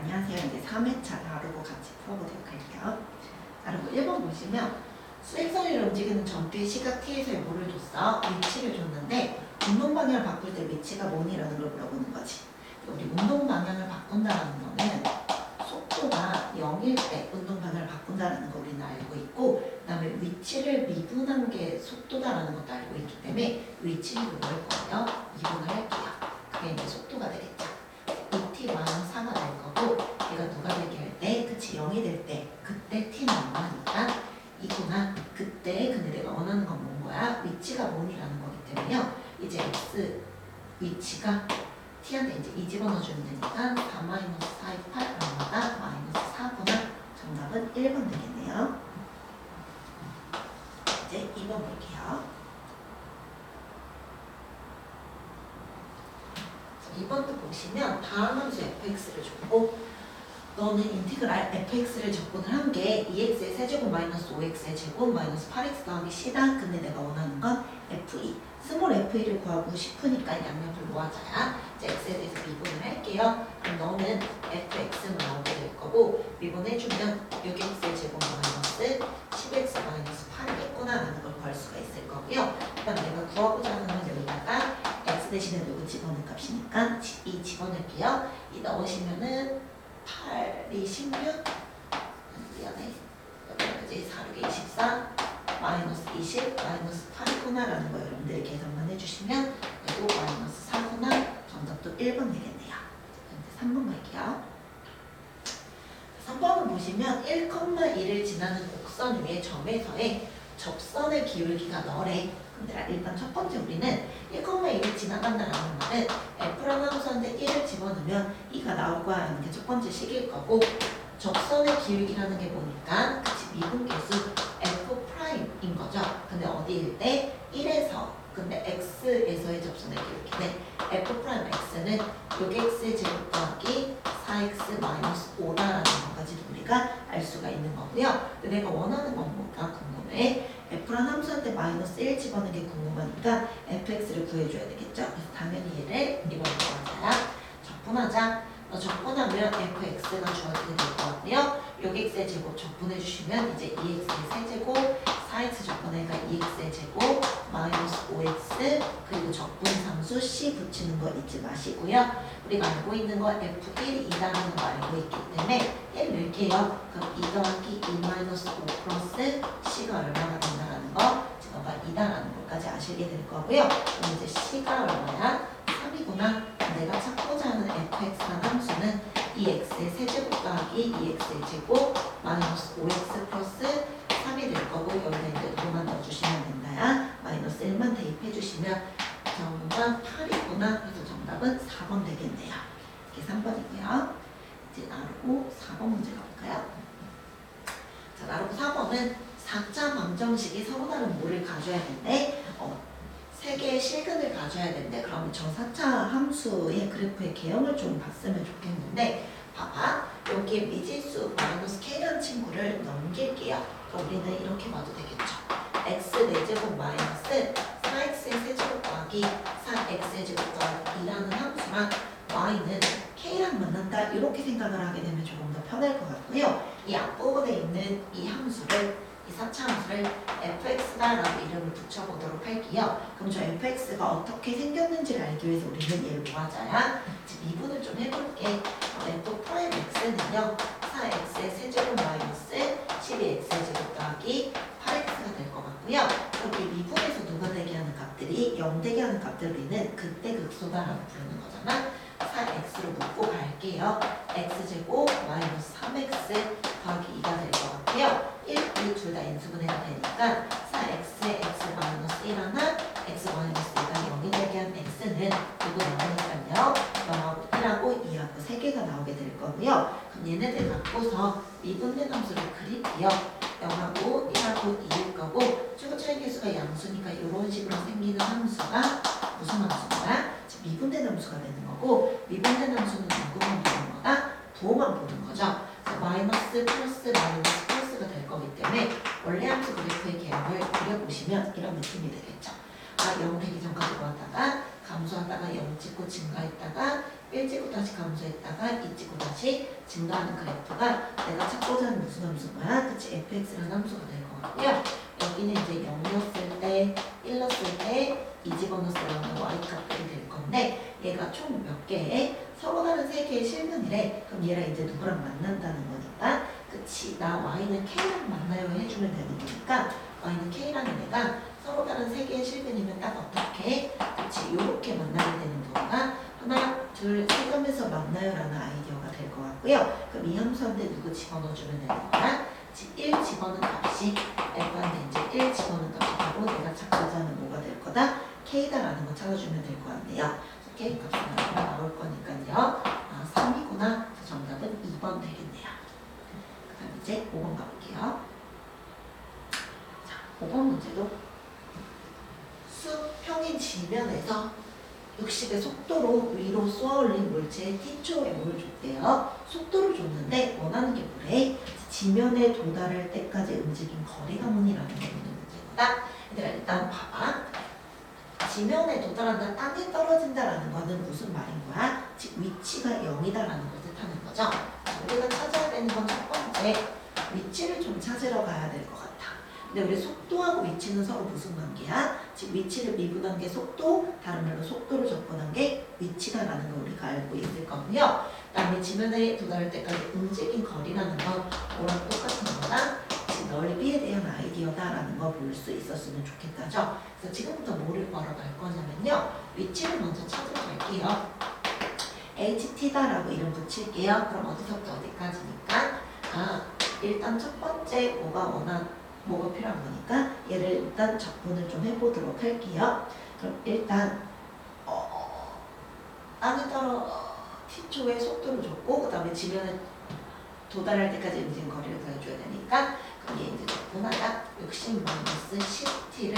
안녕하세요. 이제 3회차 다루고 같이 풀어보도록 할게요. 다루고 1번 보시면 수직선을 움직이는 점뒤 시각 t에서의 뭐를 줬어? 위치를 줬는데 운동 방향을 바꿀 때 위치가 뭐니라는 걸 물어보는 거지. 우리 운동 방향을 바꾼다는 거는 속도가 0일 때 운동 방향을 바꾼다는 거 우리는 알고 있고, 그 다음에 위치를 미분한 게 속도다라는 것도 알고 있기 때문에 위치를 뭘 거예요? 미분을 할게요. 그게 이제 속도가 되겠죠. 2t-4가 될 거고, 얘가 누가 되게 할 때, 그치 0이 될 때, 그때 t는 얼마니까 2구나. 그때 근데 내가 원하는 건 뭔 거야? 위치가 뭐니라는 거기 때문에요. 이제 x 위치가 t한테 이제 2 집어넣어주면 되니까 4-4, 2, 8 얼마다? -4구나. 정답은 1번 되겠네요. 이제 2번 볼게요. 2번도 보시면 다음 함수 fx를 줬고, 너는 인티그랄 fx를 접근을 한 게 2x의 세제곱 마이너스 5x의 제곱 마이너스 8x 더하기 c다. 근데 내가 원하는 건 f2 스몰 f2를 구하고 싶으니까 양옆을 모아줘야 이제 x에 대해서 미분을 할게요. 그럼 너는 fx는 나오게 될 거고, 미분해주면 6x의 제곱 마이너스 10x 마이너스 8이겠구나 라는 걸 구할 수가 있을 거고요. 그럼 내가 구하고자 하는 건 여기다가 x 대신에 누구 집어넣은 값이니까 2 집어넣을게요. 2 넣으시면은 8이 16, 미안해, 여기까지 4, 6에 24, 마이너스 20, 마이너스 8이구나 라는 거 여러분들이 계산만 해주시면 그리고 마이너스 4구나. 정답도 1번 되겠네요. 3번 갈게요. 3번을 보시면 1,2를 지나는 곡선 위의 점에서의 접선의 기울기가 너래. 근데 일단 첫 번째 우리는 1,2를 지나간다라는 말은 f라는 함수한테 1을 집어넣으면 2가 나올 거야 라는 게 첫 번째 식일 거고, 접선의 기울기라는 게 뭐니까 그치 미분계수 f'인 거죠. 근데 어디일 때? 1에서, 근데 x에서의 접선의 기울기는 f'x는 6x의 제곱 더하기 4x 마이너스 5다라는 것까지 우리가 알 수가 있는 거고요. 근데 내가 원하는 건 뭘까 궁금해. f라는 함수한테 마이너스 1 집어넣는 게 궁금하니까 fx를 구해줘야 되겠죠. 그래서 당연히 얘를 이번에 구하자. 적분하자. 적분하면 fx가 주어지게 될 거고요. 6x의 제곱 적분해주시면 이제 2x의 세제곱, 4x 적분하니까 2x의 제곱, 마이너스 5x, 그리고 적분상수 c 붙이는 거 잊지 마시고요. 우리가 알고 있는 거 f1이 2라는 거 알고 있기 때문에 1 넣을게요. 그럼 2 더하기 2 마이너스 5 플러스 c가 얼마나 된다는 거, 너가 2다라는 것까지 아시게 될 거고요. 그럼 이제 c가 얼마야? 3이구나. 내가 찾고자 하는 fx라는 함수는 2x의 세제곱 더하기 2x의 제곱 마이너스 5x 플러스 3이 될 거고, 여기다 이제 5만 넣어주시면 된다야. 마이너스 1만 대입해주시면 정답 8이구나. 그래서 정답은 4번 되겠네요. 이게 3번이고요. 이제 나누고 4번 문제 가볼까요? 자, 나누고 4번은 4차 방정식이 서로 다른 뭐를 가져야 되는데, 세 개의 실근을 가져야 되는데, 그럼 저 4차 함수의 그래프의 개형을 좀 봤으면 좋겠는데, 봐봐. 여기에 미지수 마이너스 k라는 친구를 넘길게요. 그럼 우리는 이렇게 봐도 되겠죠. x 4제곱 마이너스 4x의 세제곱 더하기 4x의 제곱 더하기 2라는 함수랑 y는 k랑 만난다. 이렇게 생각을 하게 되면 조금 더 편할 것 같고요. 이 앞부분에 있는 이 함수를, 이 4차 함수를 fx다라고 이름을 붙여보도록 할게요. 그럼 저 fx가 어떻게 생겼는지를 알기 위해서 우리는 얘를 모아줘야 미분을 좀 해볼게. f'x는요 4x의 세제곱 마이너스 12x의 제곱 더하기 8x가 될 것 같고요. 그럼 이 미분에서 누가 되게 하는 값들이 0 되게 하는 값들 우리는 그때 극소다라고 부르는 거잖아. 4x로 묶고 갈게요. x제곱 마이너스 3x 더하기 2가 될 것 같고요. 1, 2 둘 다 인수분해가 되니까 4x에 x 마이너스 1 하나, x 마이너스 2가 0이 되게 한 x는 누구 나오니까요. 0하고 1하고 2하고 3개가 나오게 될 거고요. 그럼 얘네들 갖고서 미분된 함수를 그릴게요. 0하고 1하고 2일 거고, 최고 차이 계수가 양수니까 이런 식으로 생기는 함수가 무슨 함수인 거야? 미분된 함수가 되는 거고, 미분된 함수는 누구만 보는 거다? 부호만 보는 거죠. 그래서 마이너스 플러스 마이너스 플러스가 될 거기 때문에 원래 함수 그래프의 개형을 그려보시면 이런 느낌이 되겠죠. 0 되기 전까지 모았다가 감소하다가 0 찍고 증가했다가 1 찍고 다시 감소했다가 2 찍고 다시 증가하는 그래프가 내가 찾고자 하는 무슨 함수인 거야? 그치? fx라는 함수가 될 것 같고요. 여기는 이제 0이었을 때, 1였을 때, 2 집어넣었을 때 y값들이 될 건데 얘가 총 몇 개의 서로 다른 세 개의 실근이래. 그럼 얘랑 이제 누구랑 만난다는 거니까 그치? 나 y는 k랑 만나요 해주면 되는 거니까 y는 k라는 애가 서로 다른 세 개의 실근이면 딱 어떻게? 그치? 요렇게 만나게 되는 경우가 하나, 둘, 세 점에서 만나요 라는 아이디어가 될 것 같고요. 그럼 이 함수한테 누구 집어넣어주면 되는 거야? 1 집어넣은 값이 f한테 이제 1 집어넣은 값이 바로 내가 찾고자 하는 뭐가 될 거다? k다라는 거 찾아주면 될 것 같네요. k 값은 얼마 나올 거니까요. 3이구나. 정답은 2번 되겠네요. 그 다음 이제 5번 가볼게요. 자, 5번 문제도 수 평행 지면에서 60의 속도로 위로 쏘아올린 물체의 t초의 M을 줬대요. 속도를 줬는데 원하는 게 뭐래? 지면에 도달할 때까지 움직인 거리가 뭐니라는 게 있는 문제거다. 얘들아 일단 봐봐. 지면에 도달한다, 땅에 떨어진다라는 거는 무슨 말인 거야? 즉 위치가 0이다라는 걸 뜻하는 거죠. 우리가 찾아야 되는 건 첫 번째, 위치를 좀 찾으러 가야 될 것 같아. 근데 우리 속도하고 위치는 서로 무슨 관계야? 즉 위치를 미분한 게 속도, 다른 말로 속도를 접근한 게 위치다라는 걸 우리가 알고 있을 거고요. 그다음에 지면에 도달할 때까지 움직인 거리라는 건 뭐랑 똑같은 거다? 즉 넓이에 대한 아이디어다라는 거 볼 수 있었으면 좋겠다죠. 그래서 지금부터 뭐를 구하러 갈 거냐면요. 위치를 먼저 찾으러 갈게요. HT다라고 이름 붙일게요. 그럼 어디서부터 어디까지니까? 일단 첫 번째 뭐가 필요한 거니까 얘를 일단 적분을 좀 해보도록 할게요. 그럼 일단 땅에 t초의 속도를 줬고 그 다음에 지면에 도달할 때까지 움직인 거리를 더해줘야 되니까 그럼 얘 이제 적분하다 60-10t를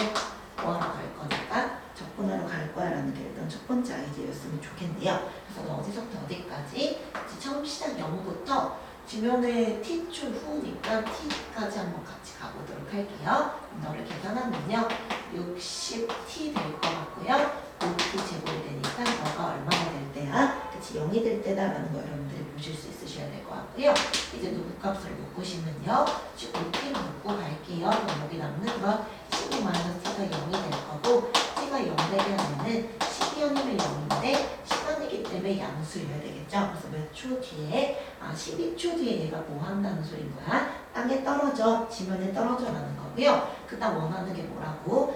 구하러 갈 거니까 적분하러 갈 거야 라는 게 일단 첫 번째 아이디어였으면 좋겠네요. 그래서 어디서부터 어디까지? 처음 시작 0부터 지면에 t초 후니까 t까지 한번 같이 가보도록 할게요. 너를 계산하면요 60t 될 것 같고요. 5t 제곱이 되니까 너가 얼마나 될 때야? 그치 0이 될 때다라는 거 여러분들이 보실 수 있으셔야 될 것 같고요. 이제 누구 값을 묶으시면요 5t를 묶고 갈게요. 그럼 여기 남는 건 12-t가 0이 될 거고 t가 0 되게 하면은 12형이면 0인데 시간이기 때문에 양수여야 되겠죠. 그래서 몇 초 뒤에 12초 뒤에 얘가 뭐 한다는 소린 거야? 땅에 떨어져, 지면에 떨어져라는 거고요. 그 다음 원하는 게 뭐라고?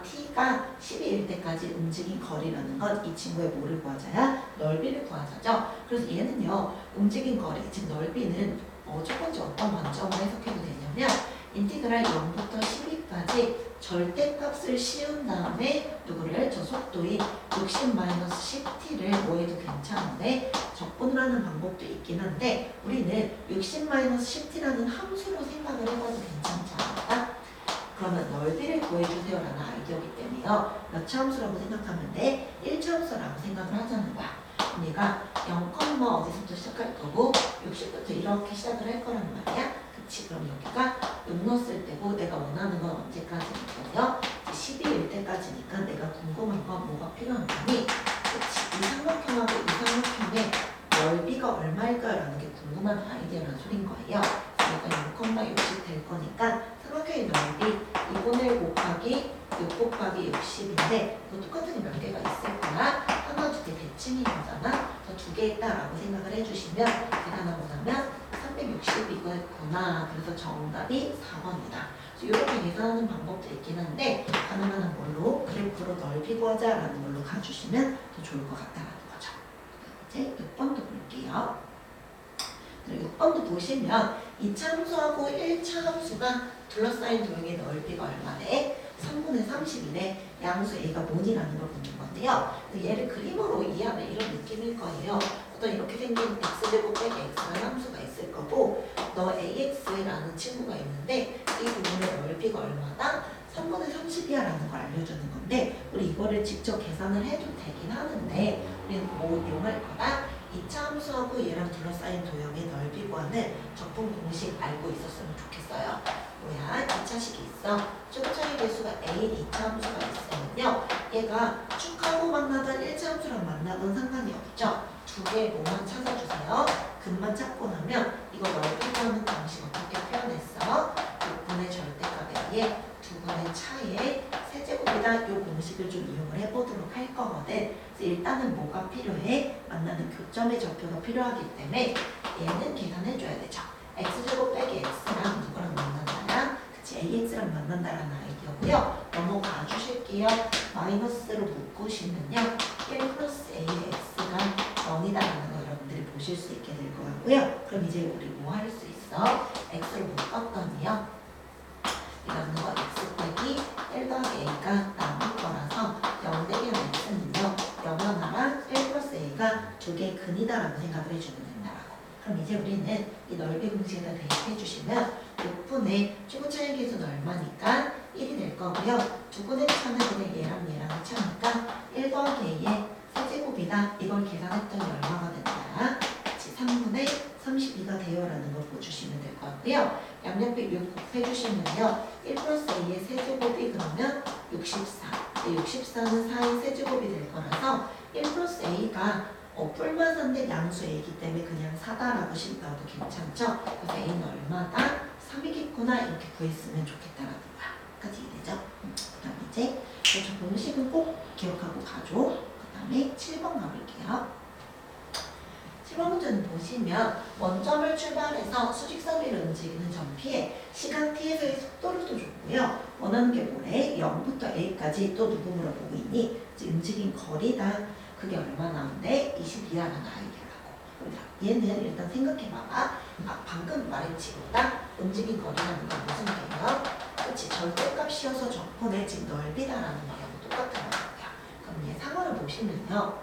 t가 12일 때까지 움직인 거리라는 건 이 친구의 뭐를 구하자야? 넓이를 구하자죠. 그래서 얘는요 움직인 거리, 즉 넓이는 첫 번째 어떤 관점으로 해석해도 되냐면 인티그랄 0부터 12까지 절대값을 씌운 다음에 누구를? 저 속도인 60-10t를 뭐해도 괜찮은데 적분을 하는 방법도 있긴 한데 우리는 60-10t라는 함수로 생각을 해봐도 괜찮지 않을까? 그러면 넓이를 구해주세요 라는 아이디어이기 때문에요. 몇 차 함수라고 생각하면 돼? 1차 함수라고 생각을 하자는 거야. 얘가 0, 어디서부터 시작할 거고 60부터 이렇게 시작을 할 거란 말이야. 그치? 그럼 여기가 6 넣었을 때고 내가 원하는 건 언제까지니까요? 12일 때까지니까 내가 궁금한 건 뭐가 필요한 거니? 그치? 이 삼각형하고 이 삼각형의 넓이가 얼마일까요? 라는 게 궁금한 아이디어라는 소린 거예요. 그러니까 6,60 될 거니까 삼각형의 넓이 2분의 1 곱하기 6 곱하기 60인데 이거 똑같은 게 몇 개가 있을 거야? 하나, 두 개 대칭인 거잖아. 더 두 개 있다라고 생각을 해주시면 계산하고 나면 360이구나. 그래서 정답이 4번이다. 이렇게 계산하는 방법도 있긴 한데 가능한 한 걸로 그래프로 넓이 구하자라는 걸로 가주시면 더 좋을 것 같다라는 거죠. 이제 6번도 볼게요. 6번도 보시면 2차 함수하고 1차 함수가 둘러싸인 도형의 넓이가 얼마래? 3분의 30이네. 양수 A가 뭐니라는 걸 묻는 건데요. 얘를 그림으로 이해하면 이런 느낌일 거예요. 어떤 이렇게 생긴 x제곱 빼기 x라는 함수가 있을 거고 너 AX라는 친구가 있는데 이 부분의 넓이가 얼마다? 3분의 30이야 라는 걸 알려주는 건데 우리 이거를 직접 계산을 해도 되긴 하는데 우리는 뭐 이용할 거다? 2차 함수하고 얘랑 둘러싸인 도형의 넓이 구하는 적분 공식 알고 있었으면 좋겠어요. 뭐야? 2차식이 있어. 쫓아의 개수가 A인 2차 함수가 있으면요. 얘가 축하고 만나던 1차 함수랑 만나던 상관이 없죠. 두 개의 뭐만 찾아주세요. 근만 찾고 나면 이거 넓이라는 방식 어떻게 표현했어? 6분의 절대값에 의해 두 분의 차이의 세제곱이다. 이 공식을 좀 이용을 해보도록 할 거거든. 그래서 일단은 뭐가 필요해? 만나는 교점의 좌표가 필요하기 때문에 얘는 계산해줘야 되죠. x제곱 빼기 x랑 누구랑 만난다랑 그치 ax랑 만난다라는 아이디어고요. 넘어가 주실게요. 마이너스로 묶으시면요 1 플러스 a의 x가 0이다라는 거 여러분들이 보실 수 있게 될 것 같고요. 그럼 이제 우리 뭐 할 수 있어? x로 묶었더니요 이라는 거 x 빼기 1 더하기 a가 남을 거라서 0 대기 x는요 0하나랑 1 플러스 a가 두 개의 근이다라고 생각을 해주면 된다라고. 그럼 이제 우리는 이 넓이 공식을 대입해 주시면 6분의 최고 차이 계수는 얼마니까 1이 될 거고요. 두 분의 차는 그냥 얘랑 얘랑 차니까 1 더하기 a의 세제곱이다. 이걸 계산했더니 얼마가 된다? 같이 3분의 32가 돼요라는 걸 보여주시면 될 것 같고요. 양옆에 6 곱해주시면요 1 플러스 a의 세제곱이 그러면 64. 64는 4의 세제곱이 될 거라서 1 플러스 a가 뿔마산데 양수 a이기 때문에 그냥 4다라고 식어도 괜찮죠? 그래서 a는 얼마다? 3이겠구나 이렇게 구했으면 좋겠다라는 거야. 까지 이해되죠? 그 다음 이제 저 공식은 꼭 기억하고 가줘. 그 다음에 7번 가볼게요. 7번 문제는 보시면 원점을 출발해서 수직선 위로 움직이는 점피에 시간 t에서의 속도를 또 줬고요. 원하는 게 뭐래? 0부터 a까지 또 누구 물어보고 있니? 움직인 거리다. 그게 얼마 나온대? 22라는 아이디어라고. 얘는 일단 생각해봐봐. 방금 말했지보다 움직인 거리라는 건 무슨 개념? 그치? 절대값이어서 적분의 즉 넓이다라는 말하고 똑같은 거야. 그럼 얘 상어를 보시면요.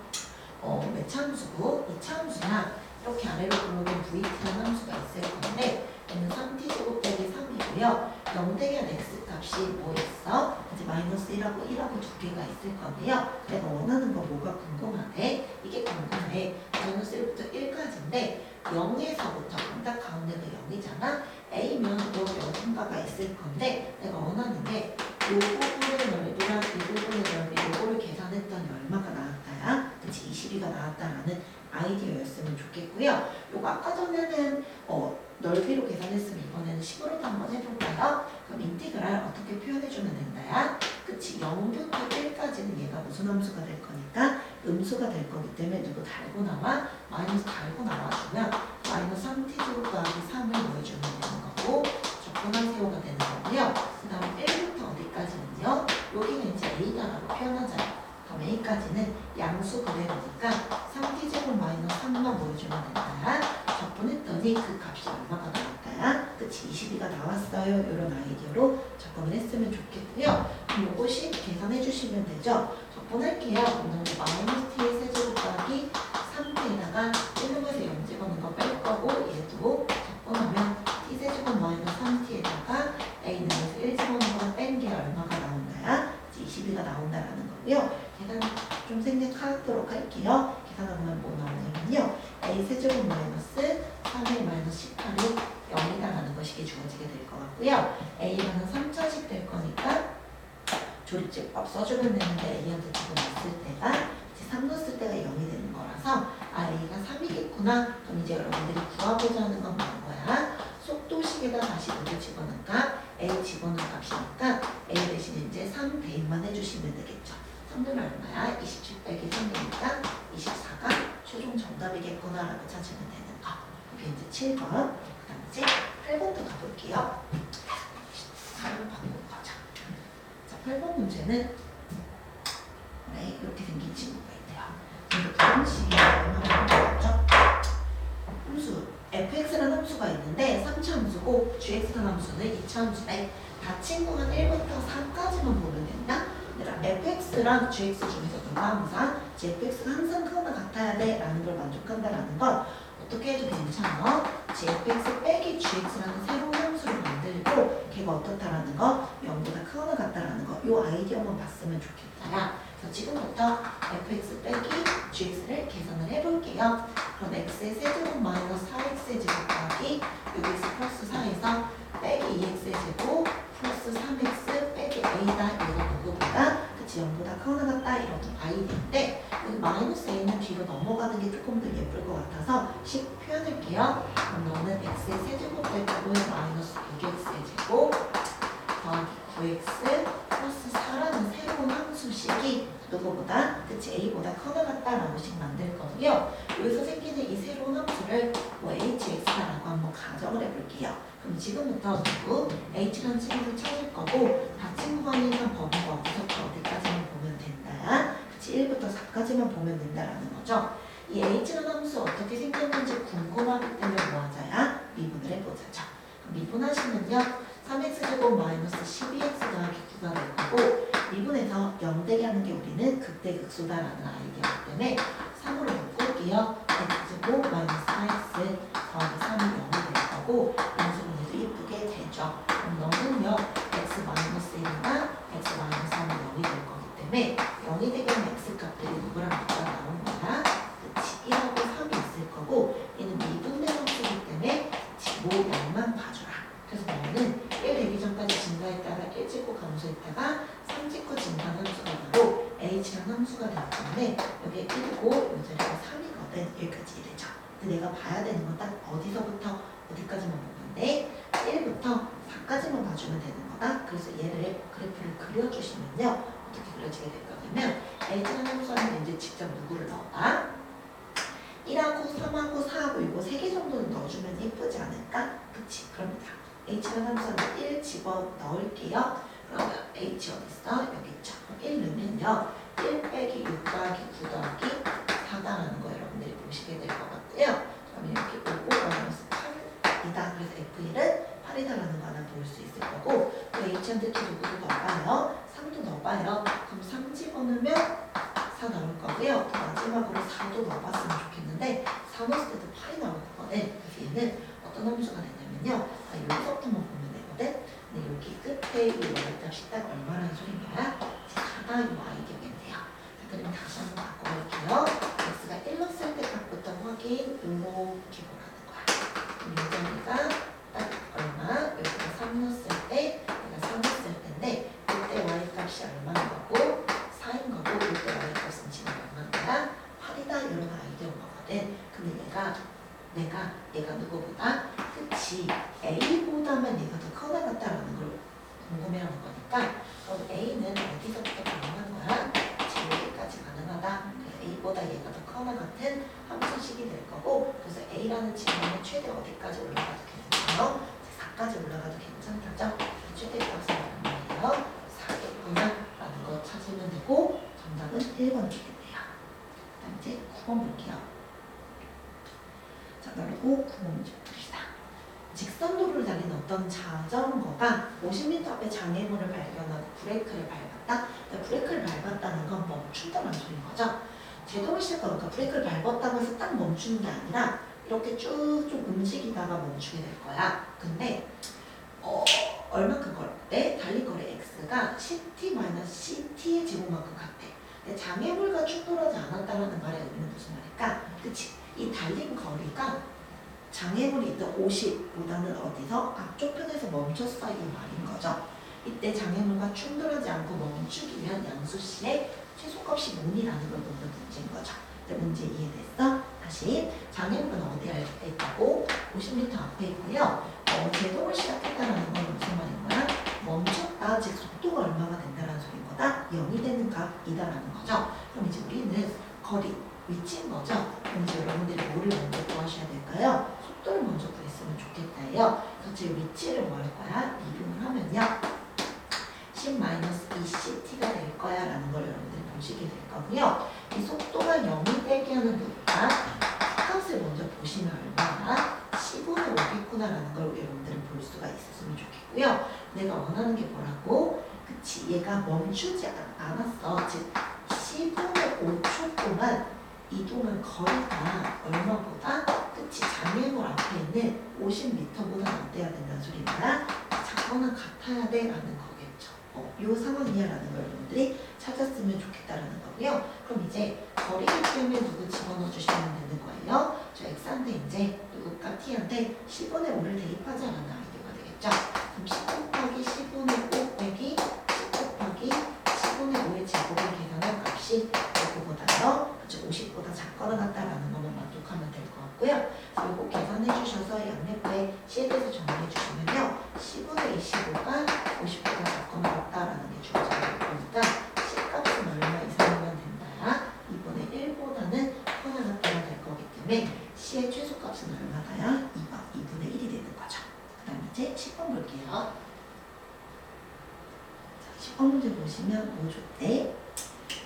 매차함수고 이차함수야 이렇게 아래로 굴러온 vt라는 함수가 있을 건데 얘는 3t제곱 빼기 3이고요. 0 대기한 x 값이 뭐 있어? 이제 마이너스 1하고 1하고 두 개가 있을 건데요. 내가 원하는 거 뭐가 궁금하대? 이게 궁금해. 마이너스 1부터 1까지인데 0에서부터 딱 가운데가 0이잖아. a면 또 어딘가가 있을 건데 내가 원하는 게 요 부분의 넓이랑 이 부분의 넓이 요거를 계산했더니 얼마가 나왔다야? 그치 22가 나왔다라는 아이디어였으면 좋겠고요. 요거 아까 전에는 넓이로 계산했으면 이번에는 식으로도 한번 해볼까요? 그럼 인티그랄 어떻게 표현해주면 된다야? 그치 0부터 1까지는 얘가 무슨 함수가 될 거니까 음수가 될 거기 때문에 누구 달고 나와? 마이너스 달고 나와주면 마이너스 3t제곱 더하기 3을 보여주면 되는 거고 적분하세요가 되는 거고요. 그 다음에 1부터 어디까지는요? 여기는 이제 a다라고 표현하잖아요. 그럼 a까지는 양수 그대로니까 3t제곱 마이너스 3만 보여주면 된다. 적분했더니 그 값이 얼마가 나왔다야? 그치 22가 나왔어요. 이런 아이디어로 적분을 했으면 좋겠고요. 그럼 요것이 계산해 주시면 되죠. 적분할게요. 그럼 마이너스 t의 세제곱 더하기 3t에다가 1lum에서 0 집어넣은 거 뺄 거고 얘도 적분하면 t 세제곱 마이너스 3t에다가 a는 1 집어넣은 거 뺀 게 얼마가 나온다야? 22가 나온다라는 거고요. 계산 좀 생략하도록 할게요. 계산하면 뭐 나오냐면요. a 세제곱 마이너스 3의 마이너스 18이 0이다라는 것이 주어지게 될 것 같고요. a는 3차식 될 거니까 조립제법 써주면 되는데 a한테 지금 넣었을 때가 이제 3 넣었을 때가 0이 되는 거라서 a가 3이겠구나. 그럼 이제 여러분들이 구하고자 하는 건 뭐야? 속도식에다 다시 누구 집어넣을까? a 집어넣은 값이니까 a 대신 이제 3 대입만 해주시면 되겠죠. 3는 얼마야? 27 빼기 3이니까 24가 최종 정답이겠구나 라고 찾으면 되는 거. 이게 이제 7번. 그 다음 이제 8번도 가볼게요. 4를 바꾸는 거죠. 자, 8번 문제는 네, 이렇게 생긴 친구가 있대요. 이렇게 공식이 얼마나 나왔죠? 함수 fx라는 함수가 있는데 3차 함수고 gx라는 함수는 2차 함수인데 다 친구가 1부터 3까지만 보면 된다? fx랑 gx 중에서 누가 항상 gfx가 항상 크거나 같아야 돼 라는 걸 만족한다라는 건 어떻게 해도 괜찮아. gfx 빼기 gx라는 새로운 함수를 만들고 걔가 어떻다라는 거 0보다 크거나 같다라는 거 요 아이디어만 봤으면 좋겠다. 그래서 지금부터 fx 빼기 gx를 계산을 해볼게요. 그럼 x의 세제곱 마이너스 4x의 제곱 더하기 6x 플러스 4에서 빼기 2x의 제곱 플러스 3x 빼기 a다. 이거 누구보다? 그치 그치 0보다 커나 같다 이런 아이디어인데 여기 마이너스 a는 뒤로 넘어가는 게 조금 더 예쁠 것 같아서 식 표현할게요. 그럼 너는 x의 세제곱 될 거고요. 마이너스 6x의 제곱 더하기 9x 플러스 4라는 새로운 함수식이 누구보다 그치 a보다 커나 같다라는 식 만들 거고요. 여기서 생기는 이 새로운 함수를 뭐 hx라고 한번 가정을 해볼게요. 그럼 지금부터 누구 h라는 친구를 찾을 거고 다 친구가 있는 범위가 어디서부터 어디까지만 보면 된다. 그치 1부터 4까지만 보면 된다라는 거죠. 이 h라는 함수 어떻게 생겼는지 궁금하기 때문에 뭐 하자야? 미분을 해보자죠. 미분하시면요 3x제곱 마이너스 12x 더하기 9가 될 거고 미분에서 0대기 하는 게 우리는 극대극소다라는 아이디어이기 때문에 3으로 바꿀게요. x제곱 마이너스 4x 더하기 3이 0이 될 거고 인수분해도 예쁘게 되죠. 그럼 너는요 x 마이너스 1이나 x 마이너스 3이 0이 될 거기 때문에 0이 되게 하면 x 값들이 누구랑 누가 나오는 거야? 그치 1하고 3이 있을 거고 얘는 미분의 함수이기 때문에 모 0만 봐주라. 그래서 너는 1 되기 전까지 증가했다가 1 찍고 감소했다가 3 찍고 증가한 함수가 바로 h라는 함수가 되기 때문에 여기에 1이고 이 자리가 3이거든. 여기까지 1이죠. 근데 내가 봐야 되는 건 딱 어디서부터 어디까지만 보면 돼? 1부터 4까지만 봐주면 되는 거다. 그래서 얘를 그래프를 그려주시면요 어떻게 그려지게 될 거냐면 h라는 함수는 이제 직접 누구를 넣어봐? 1하고 3하고 4하고 이거 3개 정도는 넣어주면 예쁘지 않을까? 그치? 그럽니다. h라는 함수는 1 집어 넣을게요. 그러면 h 어딨어? 여기 있죠. 그럼 1 넣으면요 1 빼기 6 더하기 9 더하기 4다라는 거 여러분들이 보시게 될 것 같고요. 그러면 여기 5 마이너스 8이다. 그래서 f1은 8이다라는 거 하나 볼 수 있을 거고 또 h한테 또 누구도 넣어봐요. 3도 넣어봐요. 그럼 3 집어넣으면 4 나올 거고요. 마지막으로 4도 넣어봤으면 좋겠는데 4 넣었을 때도 8이 나올 거거든. 그래서 얘는 어떤 함수가 되냐면요. 여기서부터만 보면 되거든. 근데 여기 끝에 이 y값이 딱 얼마라는 소린 거야? 4다 이 y격인데요. 자, 그러면 다시 한번 바꿔볼게요. x가 1 넣었을 때 값부터 확인 이렇게 보라는 거야. 그럼 이 자리가 딱 얼마? 여기가 3 넣었을 때 얘가 3 넣었을 때인데 이때 y값이 얼마인 거고 4인 거고 이때 y값은 지금 얼마인 거야? 8이다 이런 아이디어인 거거든. 근데 얘가 누구보다 그치 A보다만 얘가 더 커나 같다라는 걸 궁금해하는 거니까 그럼 A는 어디서부터 가능한 거야? 지금 여기까지 가능하다. 그래서 A보다 얘가 더 커나 같은 함수식이 될 거고 그래서 A라는 지점은 최대 어디까지 올라가도 괜찮아요? 4까지 올라가도 괜찮다죠? 최대 값은 얼마예요? 4겠구나 라는 거 찾으면 되고 정답은 1번 주겠네요. 그 다음 이제 9번 볼게요. 자, 그리고 9번 문제 봅시다. 직선도로를 달리는 어떤 자전거가 50m 앞에 장애물을 발견하고 브레이크를 밟았다. 그러니까 브레이크를 밟았다는 건 멈춘다는 소리인 거죠. 제동을 시작하고 그러니까 브레이크를 밟았다고 해서 딱 멈추는 게 아니라 이렇게 쭉 좀 움직이다가 멈추게 될 거야. 근데 얼마큼 걸었대? 달린 거리 x가 ct-ct의 제곱만큼 같대. 근데 장애물과 충돌하지 않았다는 말의 의미는 무슨 말일까? 그치? 이 달린 거리가 장애물이 있던 50보다는 어디서? 앞쪽 편에서 멈췄어 이 말인 거죠. 이때 장애물과 충돌하지 않고 멈추기 위한 양수씨의 최소값이 뭐니라는 걸 묻는 문제인 거죠. 근데 문제 이해됐어? 다시 장애물은 어디에 있다고? 50m 앞에 있고요. 제동을 시작했다는 건 무슨 말인 거야? 멈췄다, 즉 속도가 얼마가 된다는 소리인 거다? 0이 되는 값이다라는 거죠. 그럼 이제 우리는 거리, 위치인 거죠. 그럼 이제 여러분들이 뭐를 먼저 구하셔야 될까요? 속도를 먼저 구했으면 좋겠다예요. 그래서 제 위치를 뭐 할 거야? 미분을 하면요. 10-2ct가 될 거야 라는 걸 여러분들이 보시게 될 거고요. 이 속도가 0이 되게 하는 누가 값을 먼저 보시면 얼마나 10분의 5겠구나 라는 걸 여러분들은 볼 수가 있었으면 좋겠고요. 내가 원하는 게 뭐라고? 그치, 얘가 멈추지 않았어. 즉 10분의 5초 동안 이동한 거리가 얼마보다 그치 장애물 앞에 있는 50m보다 어때야 된다는 소리가 작거나 같아야 돼 라는 거겠죠. 요 상황이야 라는 걸 여러분들이 찾았으면 좋겠다라는 거고요. 그럼 이제 거리기 때문에 누구 집어넣어 주시면 되는 거예요. 저 x한테 이제 누구가 t한테 10분의 5를 대입하자라는 아이디어가 되겠죠. 그럼 10 곱하기 10분의 5 빼기 10 곱하기 10분의 5의 제곱 있고요. 요거 계산해 주셔서 양옆에 C에 대해서 정리해 주시면요. 10분의 25가 50보다 작거나 같다라는 게 주어져 있을 거니까 C값은 얼마 이상이면 된다. 2분의 1보다는 크거나 같다가 될 거기 때문에 C의 최소값은 얼마다야? 2분의 1이 되는 거죠. 그 다음 이제 10번 볼게요. 10번 문제 보시면 뭐 줬대?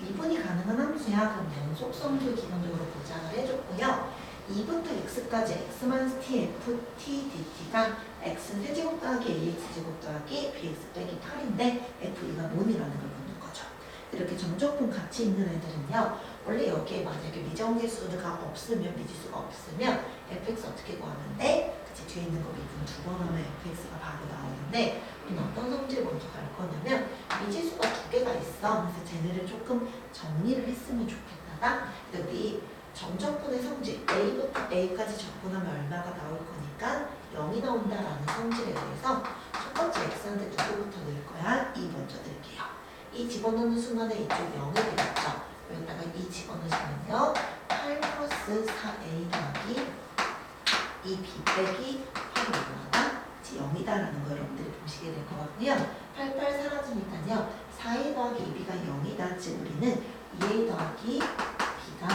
미분이 가능한 함수야. 그럼 연속성도 기본적으로 보장을 해줬고요. 2부터 x까지 x-t, f, t, dt가 x 세제곱 더하기 ax 제곱 더하기 bx 빼기 8인데 f2가 뭔이라는 걸 묻는 거죠. 이렇게 정적분 같이 있는 애들은요. 원래 여기에 만약에 미정계수가 없으면, 미지수가 없으면 fx 어떻게 구하는데 그치, 뒤에 있는 거 미분 두 번 하면 fx가 바로 나오는데 우리는 어떤 성질 먼저 갈 거냐면 미지수가 두 개가 있어. 그래서 쟤네를 조금 정리를 했으면 좋겠다. 여기 정적분의 성질 a부터 a까지 적분하면 얼마가 나올 거니까 0이 나온다라는 성질에 대해서 첫 번째 x한테 누구부터 넣을 거야? 2 먼저 넣을게요. 이 집어넣는 순간에 이쪽 0이 되겠죠. 여기다가 2 집어넣으시면요. 8 플러스 4a 더하기 2b 빼기 8이 얼마다? 0이다라는 거 여러분들이 보시게 될 것 같고요. 8, 8 사라지니까요. 4a 더하기 2b가 0이다. 즉 우리는 2a 더하기 b가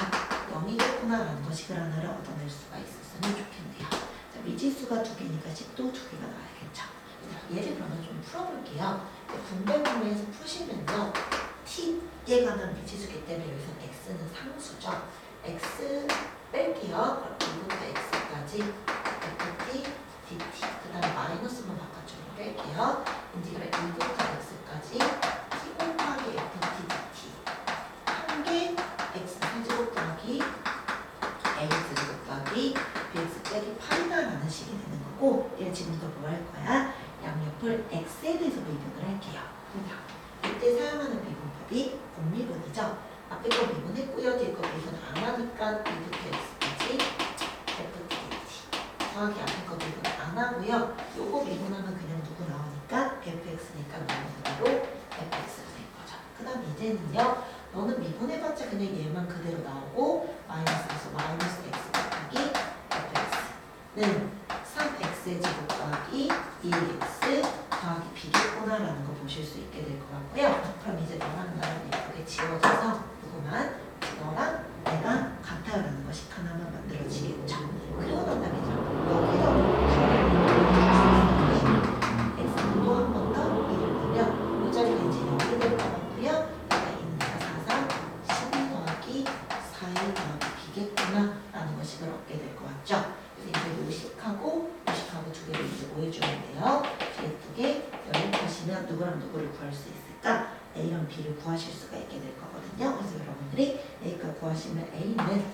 0이겠구나라는 것이 하나를 얻어낼 수가 있었으면 좋겠네요. 자, 미지수가 두 개니까 10도 두 개가 나와야겠죠. 얘를 그러면 좀 풀어볼게요. 분배분배해서 푸시면요. t에 관한 미지수기 때문에 여기서 x는 상수죠. x 뺄게요. 그럼 2부터 x까지 ft, dt 그 다음에 마이너스만 바깥쪽으로 뺄게요. 이제 그럼 2부터 x까지 t 곱하기 ft, dt 한 개 x 세제곱 더하기 ax 제곱 더하기 bx 빼기 8이다라는 식이 되는 거고 얘를 지금부터 뭐 할 거야? 양옆을 x에 대해서 미분을 할게요. 이때 사용하는 미분법이 곱미분이죠. 앞에 거 미분했고요. 뒤에 거 미분 안 하니까 2부터 x까지 ft, dt 더하기 앞에 거 미분 안 하고요. 요거 미분하면 그냥 누구 나오니까 fx니까 너는 그대로 fx가 된 거죠. 그 다음 이제는요. 너는 미분해봤자 그냥 얘만 그대로 나오고 마이너스에서 마이너스 x 곱하기 fx는 3x의 제곱 더하기 2x 더하기 b겠구나라는 거 보실 수 있게 될 것 같고요. 그럼 이제 너랑 나랑 예쁘게 지워져서 누구만 너랑 내가 같아요라는 것이 하나만 만들어지겠죠. 그리고 난 다음에 x는 또 한 번 더 2를 넣으면 이 자리가 이제 0이 될 것 같고요. 내가 있는 데가 4, 3, 12 더하기 4일 더하기 b겠구나라는 것을 얻게 될 것 같죠. 그래서 이제 요식하고 두 개를 이제 뭐 해주면 돼요? 예쁘게 연립하시면 누구랑 누구를 구할 수 있을까? A랑 B를 구하실 수가 있게 될 거거든요. 그래서 여러분들이 A가 구하시면 A는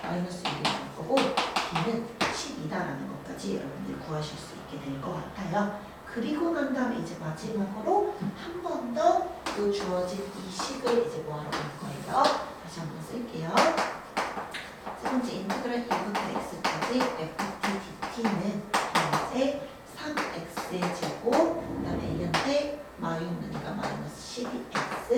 마이너스 1이 나올 거고 B는 12다라는 것까지 여러분들이 구하실 수 있게 될 것 같아요. 그리고 난 다음에 이제 마지막으로 한 번 더 그 주어진 이 식을 이제 뭐하러 갈 거예요? 다시 한번 쓸게요. 세 번째 인테그랄 2부터 x까지 ft, dt는 이제 3x의 제곱 그 다음에 a한테 마이너스니까 마이너스 12x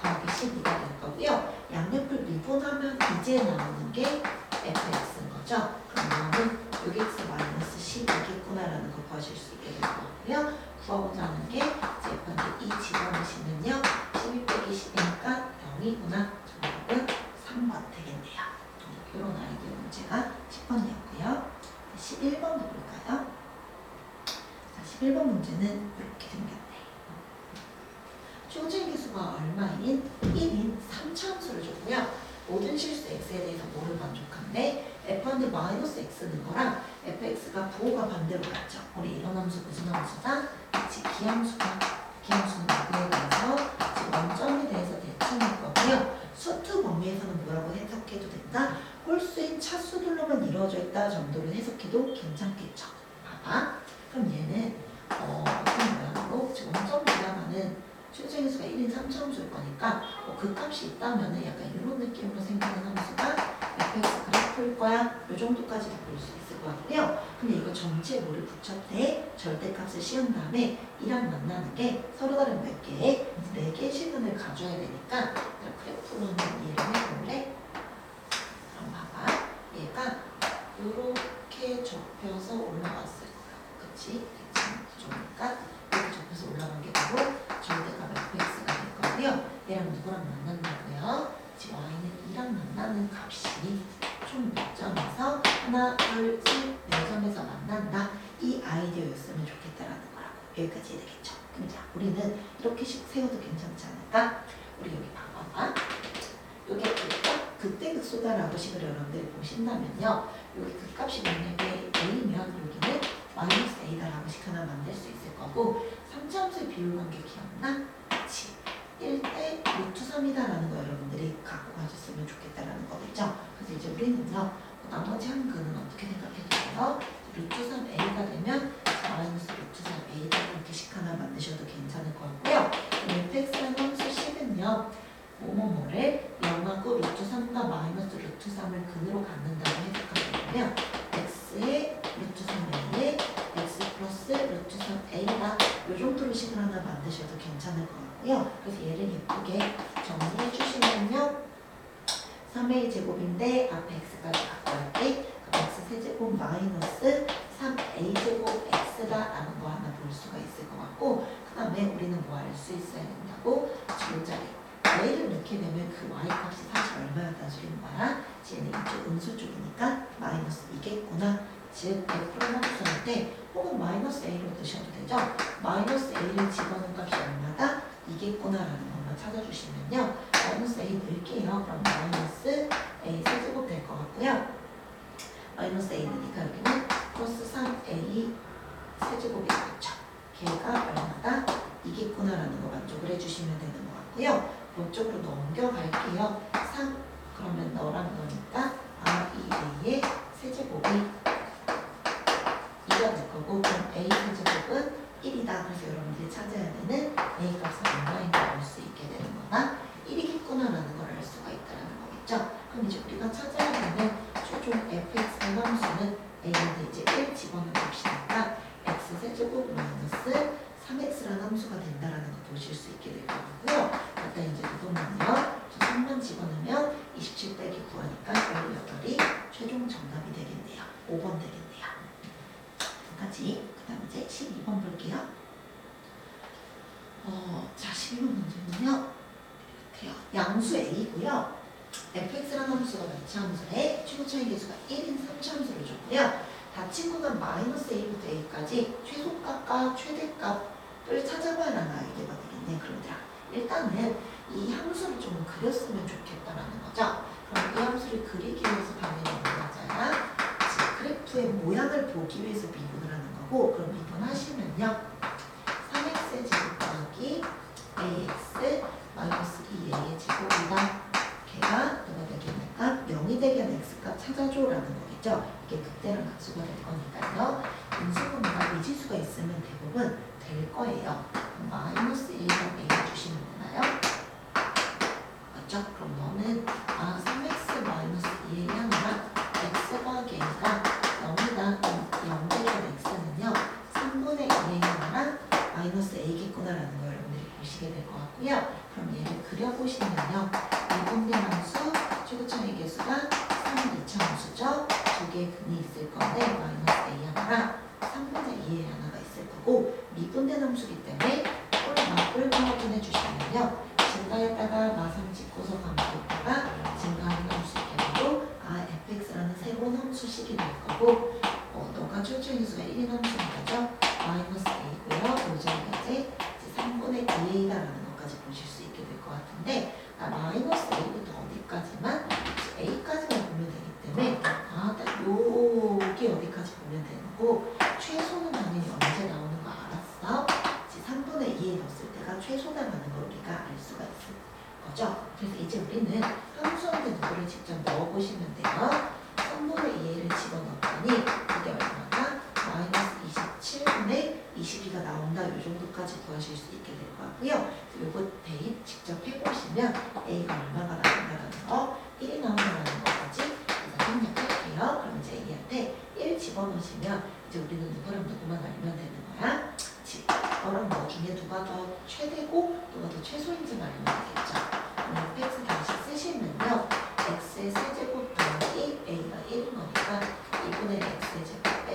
더하기 12가 될 거고요. 양옆을 미분하면 이제 나오는 게 fx인 거죠. 그럼 너는 여기 x 마이너스 12겠구나라는 거 구하실 수 있게 될 거고요. 구하고자 하는 게 이제 f한테 2 집어넣으시면요. 12 빼기 10이니까 0이구나. 정답은 3번 되겠네요. 이런 아이디어 문제가 10번이었고요. 11번 볼까요? 11번 문제는 이렇게 생겼네. 최고적인 개수가 얼마인? 1인 3차함수를 줬고요. 모든 실수 x에 대해서 뭐를 만족한데 f한테 마이너스 x는 거랑 fx가 부호가 반대로 갔죠. 우리 이런 함수 무슨 함수다? 같이 기함수가 기함수는 누구에 대해서 원점에 대해서 대칭할 거고요. 수투 범위에서는 뭐라고 해석해도 된다? 홀수인 차수들로만 이루어져 있다 정도로 해석해도 괜찮겠죠. 봐봐. 그럼 얘는 어떤 모양으로 지금 원점이라면은 최고적인 수가 1인 3차함수일 거니까 그 값이 있다면은 약간 이런 느낌으로 생기는 함수가 fx 그래프일 거야. 이 정도까지도 볼 수 있을 것 같고요. 근데 이거 전체에 뭐를 붙였대? 절대값을 씌운 다음에 이랑 만나는 게 서로 다른 몇 개? 4개의 시근을 가져야 되니까 그래프로는 이해를 해볼래? 그럼 봐봐. 얘가 요 접혀서 올라왔을 거야. 그치? 그러니까 이렇게 접혀서 올라간 게 바로 절대값 fx가 될 거고요. 얘랑 누구랑 만난다고요? 지금 y는 2랑 만나는 값이 총 몇 점에서 하나, 둘, 셋, 네 점에서 만난다. 이 아이디어였으면 좋겠다라는 거라고. 여기까지 이해되겠죠? 그럼 자, 우리는 이렇게씩 세워도 괜찮지 않을까? 우리 여기 봐봐봐. 여기 그때 극소다라고 식을 여러분들이 보신다면요. 여기 그 값이 만약에 a면 여기는 마이너스 a다라고 식 하나 만들 수 있을 거고 3차함수의 비율 관계 기억나? 그치? 1대 루트 3이다라는 거 여러분들이 갖고 가셨으면 좋겠다라는 거겠죠? 그래서 이제 우리는요. 나머지 한 근은 어떻게 생각해도 돼요? 루트 3a가 되면 마이너스 루트 3a다 이렇게 식 하나 만드셔도 괜찮을 것 같고요. fx라는 함수 식은요. 뭐뭐뭐를 0하고 루트 3과 마이너스 루트 3을 근으로 갖는다고 해석하게 되면 x의 루트 3a에 x 플러스 루트 3a가 이 정도로 식을 하나 만드셔도 괜찮을 것 같고요. 그래서 얘를 예쁘게 정리해 주시면요. 3a 제곱인데 앞에 x까지 갖고 갈게. x 세제곱 마이너스 3a 제곱 x다라는 거 하나 볼 수가 있을 것 같고 그 다음에 우리는 뭐 알 수 있어야 된다고? 줄자리 y를 넣게 되면 그 y 값이 사실 얼마였다는 소리인 거야? 얘는 이쪽 음수 쪽이니까 마이너스 이겠구나. 즉 f를 함수할 때 혹은 마이너스 a로 넣으셔도 되죠. 마이너스 a를 집어넣은 값이 얼마다? 이겠구나라는 것만 찾아주시면요. 마이너스 a 넣을게요. 그럼 마이너스 a 세제곱 될 것 같고요. 마이너스 a니까 여기는 플러스 3a 세제곱이겠죠. 걔가 얼마다? 이겠구나라는 거 만족을 해주시면 되는 것 같고요. 이쪽으로 넘겨갈게요. 3 그러면 너랑 너니까 a의 세제곱이 2가 될 거고 그럼 a 세제곱은 1이다. 그래서 여러분들이 찾아야 되는 a 값은 얼마인지 알 수 있게 되는 거나 1이겠구나라는 걸 알 수가 있다는 거겠죠. 그럼 이제 우리가 찾아야 되는 최종 fx의 함수는 a인데 이제 1 집어넣은 값이니까 x 세제곱 마이너스 3x라는 함수가 된다라는 거 보실 수 있게 될 것 같고요. 일단 이제 이거는요. 3만 집어넣으면 27 빼기 9하니까 18이 최종 정답이 되겠네요. 5번 되겠네요. 까지. 그 다음 이제 12번 볼게요. 자, 12번 문제는요. 이렇게요. 양수 a고요. fx라는 함수가 몇차 함수에 최고 차이 계수가 1인 3차 함수를 줬고요. 닫힌 구간 마이너스 a부터 a까지 최소값과 최대값을 찾아봐야 하는 아이디어가 되겠네요. 그러더라. 일단은 이 함수를 좀 그렸으면 좋겠다라는 거죠. 그럼 이 함수를 그리기 위해서 당연히 뭐하잖아? 그래프의 모양을 보기 위해서 미분을 하는 거고 그럼 미분하시면요. 3x의 제곱 더하기 ax 마이너스 2a의 제곱이다. 걔가 누가 되겠니까 0이 되게 한 x값 찾아줘라는 거겠죠. 이게 극대랑 극수가 될 거니까요. 인수분모가 미지수가 있으면 대부분 될 거예요. 마이너스 1과 a 주시면 되나요? 맞죠? 그럼 너는 3x 마이너스 2의 양이랑 x 더하기 a가 0이다. 0 대결 x는요. 3분의 2의 양이랑 마이너스 a겠구나라는 걸 여러분들이 보시게 될 것 같고요. 그럼 얘를 그려보시면요. 미분된 함수, 최고 차이 계수가 3은 2차 함수죠. 두 개의 근이 있을 건데 마이너스 a 하나랑 3분의 2의 하나가 있을 거고 미분된 함수기 때문에 꼴과 확인해 주시면요. 증가했다가 마삼 찍고서 감소했다가 증가하는 함수 개로 fx라는 새로운 함수식이 될 거고 너가 최초의 계수가 1인 함수인 거죠. 마이너스 a고요. 요점까지 3분의 2a다라는 것까지 보실 수 있게 될 것 같은데 마이너스 a부터 어디까지만 a까지만 보면 되기 때문에 딱 여기 어디까지 보면 되는 거고 최소는 당연히 언제 나오는 거 알았어? 3분의 2에 넣었을 때가 최소다라는 걸 우리가 알 수가 있을 거죠. 그래서 이제 우리는 함수한테 누구를 직접 넣어보시면 돼요. 3분의 2를 집어넣었더니 그게 얼마나? 마이너스 27분의 22가 나온다. 이 정도까지 구하실 수 있게 될 것 같고요. 요거 대입 직접 해보시면 a가 얼마가 나온다라는 거 1이 나온다라는 것까지 생략할게요. 그럼 이제 얘한테 1 집어넣으시면 이제 우리는 누구랑 누구만 알면 되는 거야. 너랑 너 중에 누가 더 최대고 누가 더 최소인지만 알면 되겠죠. fx 다시 쓰시면요. x의 세제곱 더하기 a가 1인 거니까 2분의 x의 제곱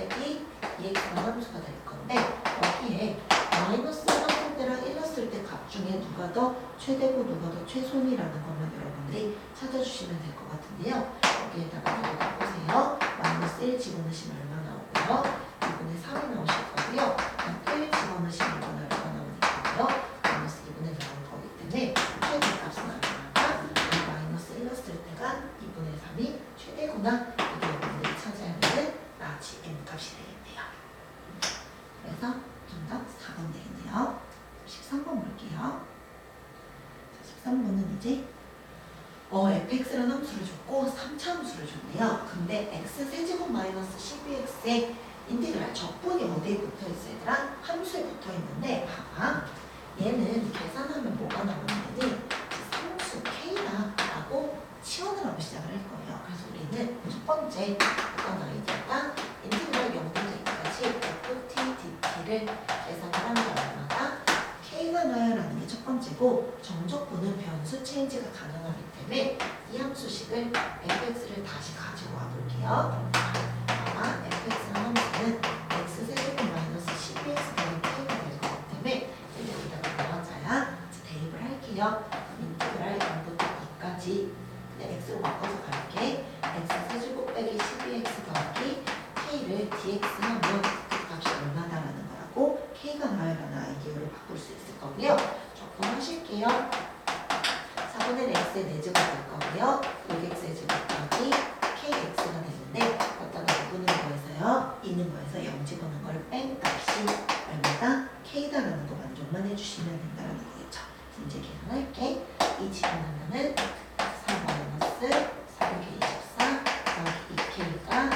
최소이라는 것만 여러분들이 찾아주시면 될 것 같은데요. 여기에다가 여기다 보세요. 마이너스 1 집어넣으시면 얼마 나오고요. 2분의 3이 나오실 거고요. 1 집어넣으시면 이건 얼마 나오니까요. 마이너스 2분의 나올 거기 때문에 최대값은 얼마나 마이너스 1 넣었을 때가 2분의 3이 최대구나. 이게 여러분들이 찾아야 하는 라지 n 값이 되겠네요. 그래서 정답 4번 되겠네요. 13번 볼게요. 13번은 이제 fx라는 함수를 줬고 3차 함수를 줬네요. 근데 x 세제곱 마이너스 12x의 인테그랄 적분이 어디에 붙어있어 얘들아? 함수에 붙어있는데 봐봐. 얘는 계산하면 뭐가 나오냐니 상수 k다 라고 치환을 하고 시작을 할 거예요. 그래서 우리는 첫 번째 어떤 아이디어가 인테그랄 0부터 2까지 ft dt를 계산을 하는 게 얼마다? k가 나야 라는 게 첫 번째고 정적분은 변수 체인지가 가능하기 때문에 이 함수식을 fx를 다시 가지고 와볼게요. 아마 fx라는 함수는 x 세제곱 마이너스 12x 더하기 k가 될 거기 때문에 여기다가 넣어줘야 대입을 할게요. 인테그랄 0부터 2까지 x로 바꿔서 갈게. x 세제곱 빼기 12x 더하기 k를 dx 하면 그 값이 얼마다라는 거라고 k가 나와라는 아이디어를 바꿀 수 있을 거고요. 적분하실게요. 4분의 x의 4제곱 될 거고요. 6x의 제곱 더하기 kx가 되는데 갖다가 6분의 거에서요. 2는 거에서 0 집어넣은 걸 뺀 값이 얼마다? k다라는 거 만족만 해주시면 된다는 거겠죠. 이제 계산할게. 2 집어넣으면은 4-424 더하기 2k가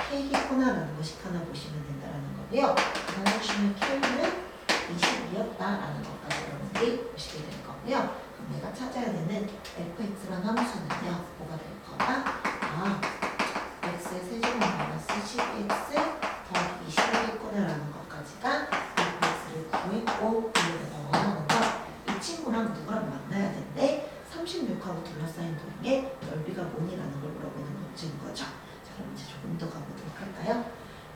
k겠구나라는 거 하나 보시면 된다는 거고요. 계산해주시면 k는 22였다라는 것까지 여러분들이 보시게 될 거고요. 그럼 내가 찾아야 되는 fx라는 함수는요. 뭐가 될 거다? x의 세제곱 마이너스 12x 더하기 21겠구나라는 것까지가 fx를 구했고 여기다 원하는 거 이 친구랑 누구랑 만나야 되는데 36하고 둘러싸인 도형의 넓이가 뭐니라는 걸 물어보는 문제인 거죠. 자, 그럼 이제 조금 더 가보도록 할까요?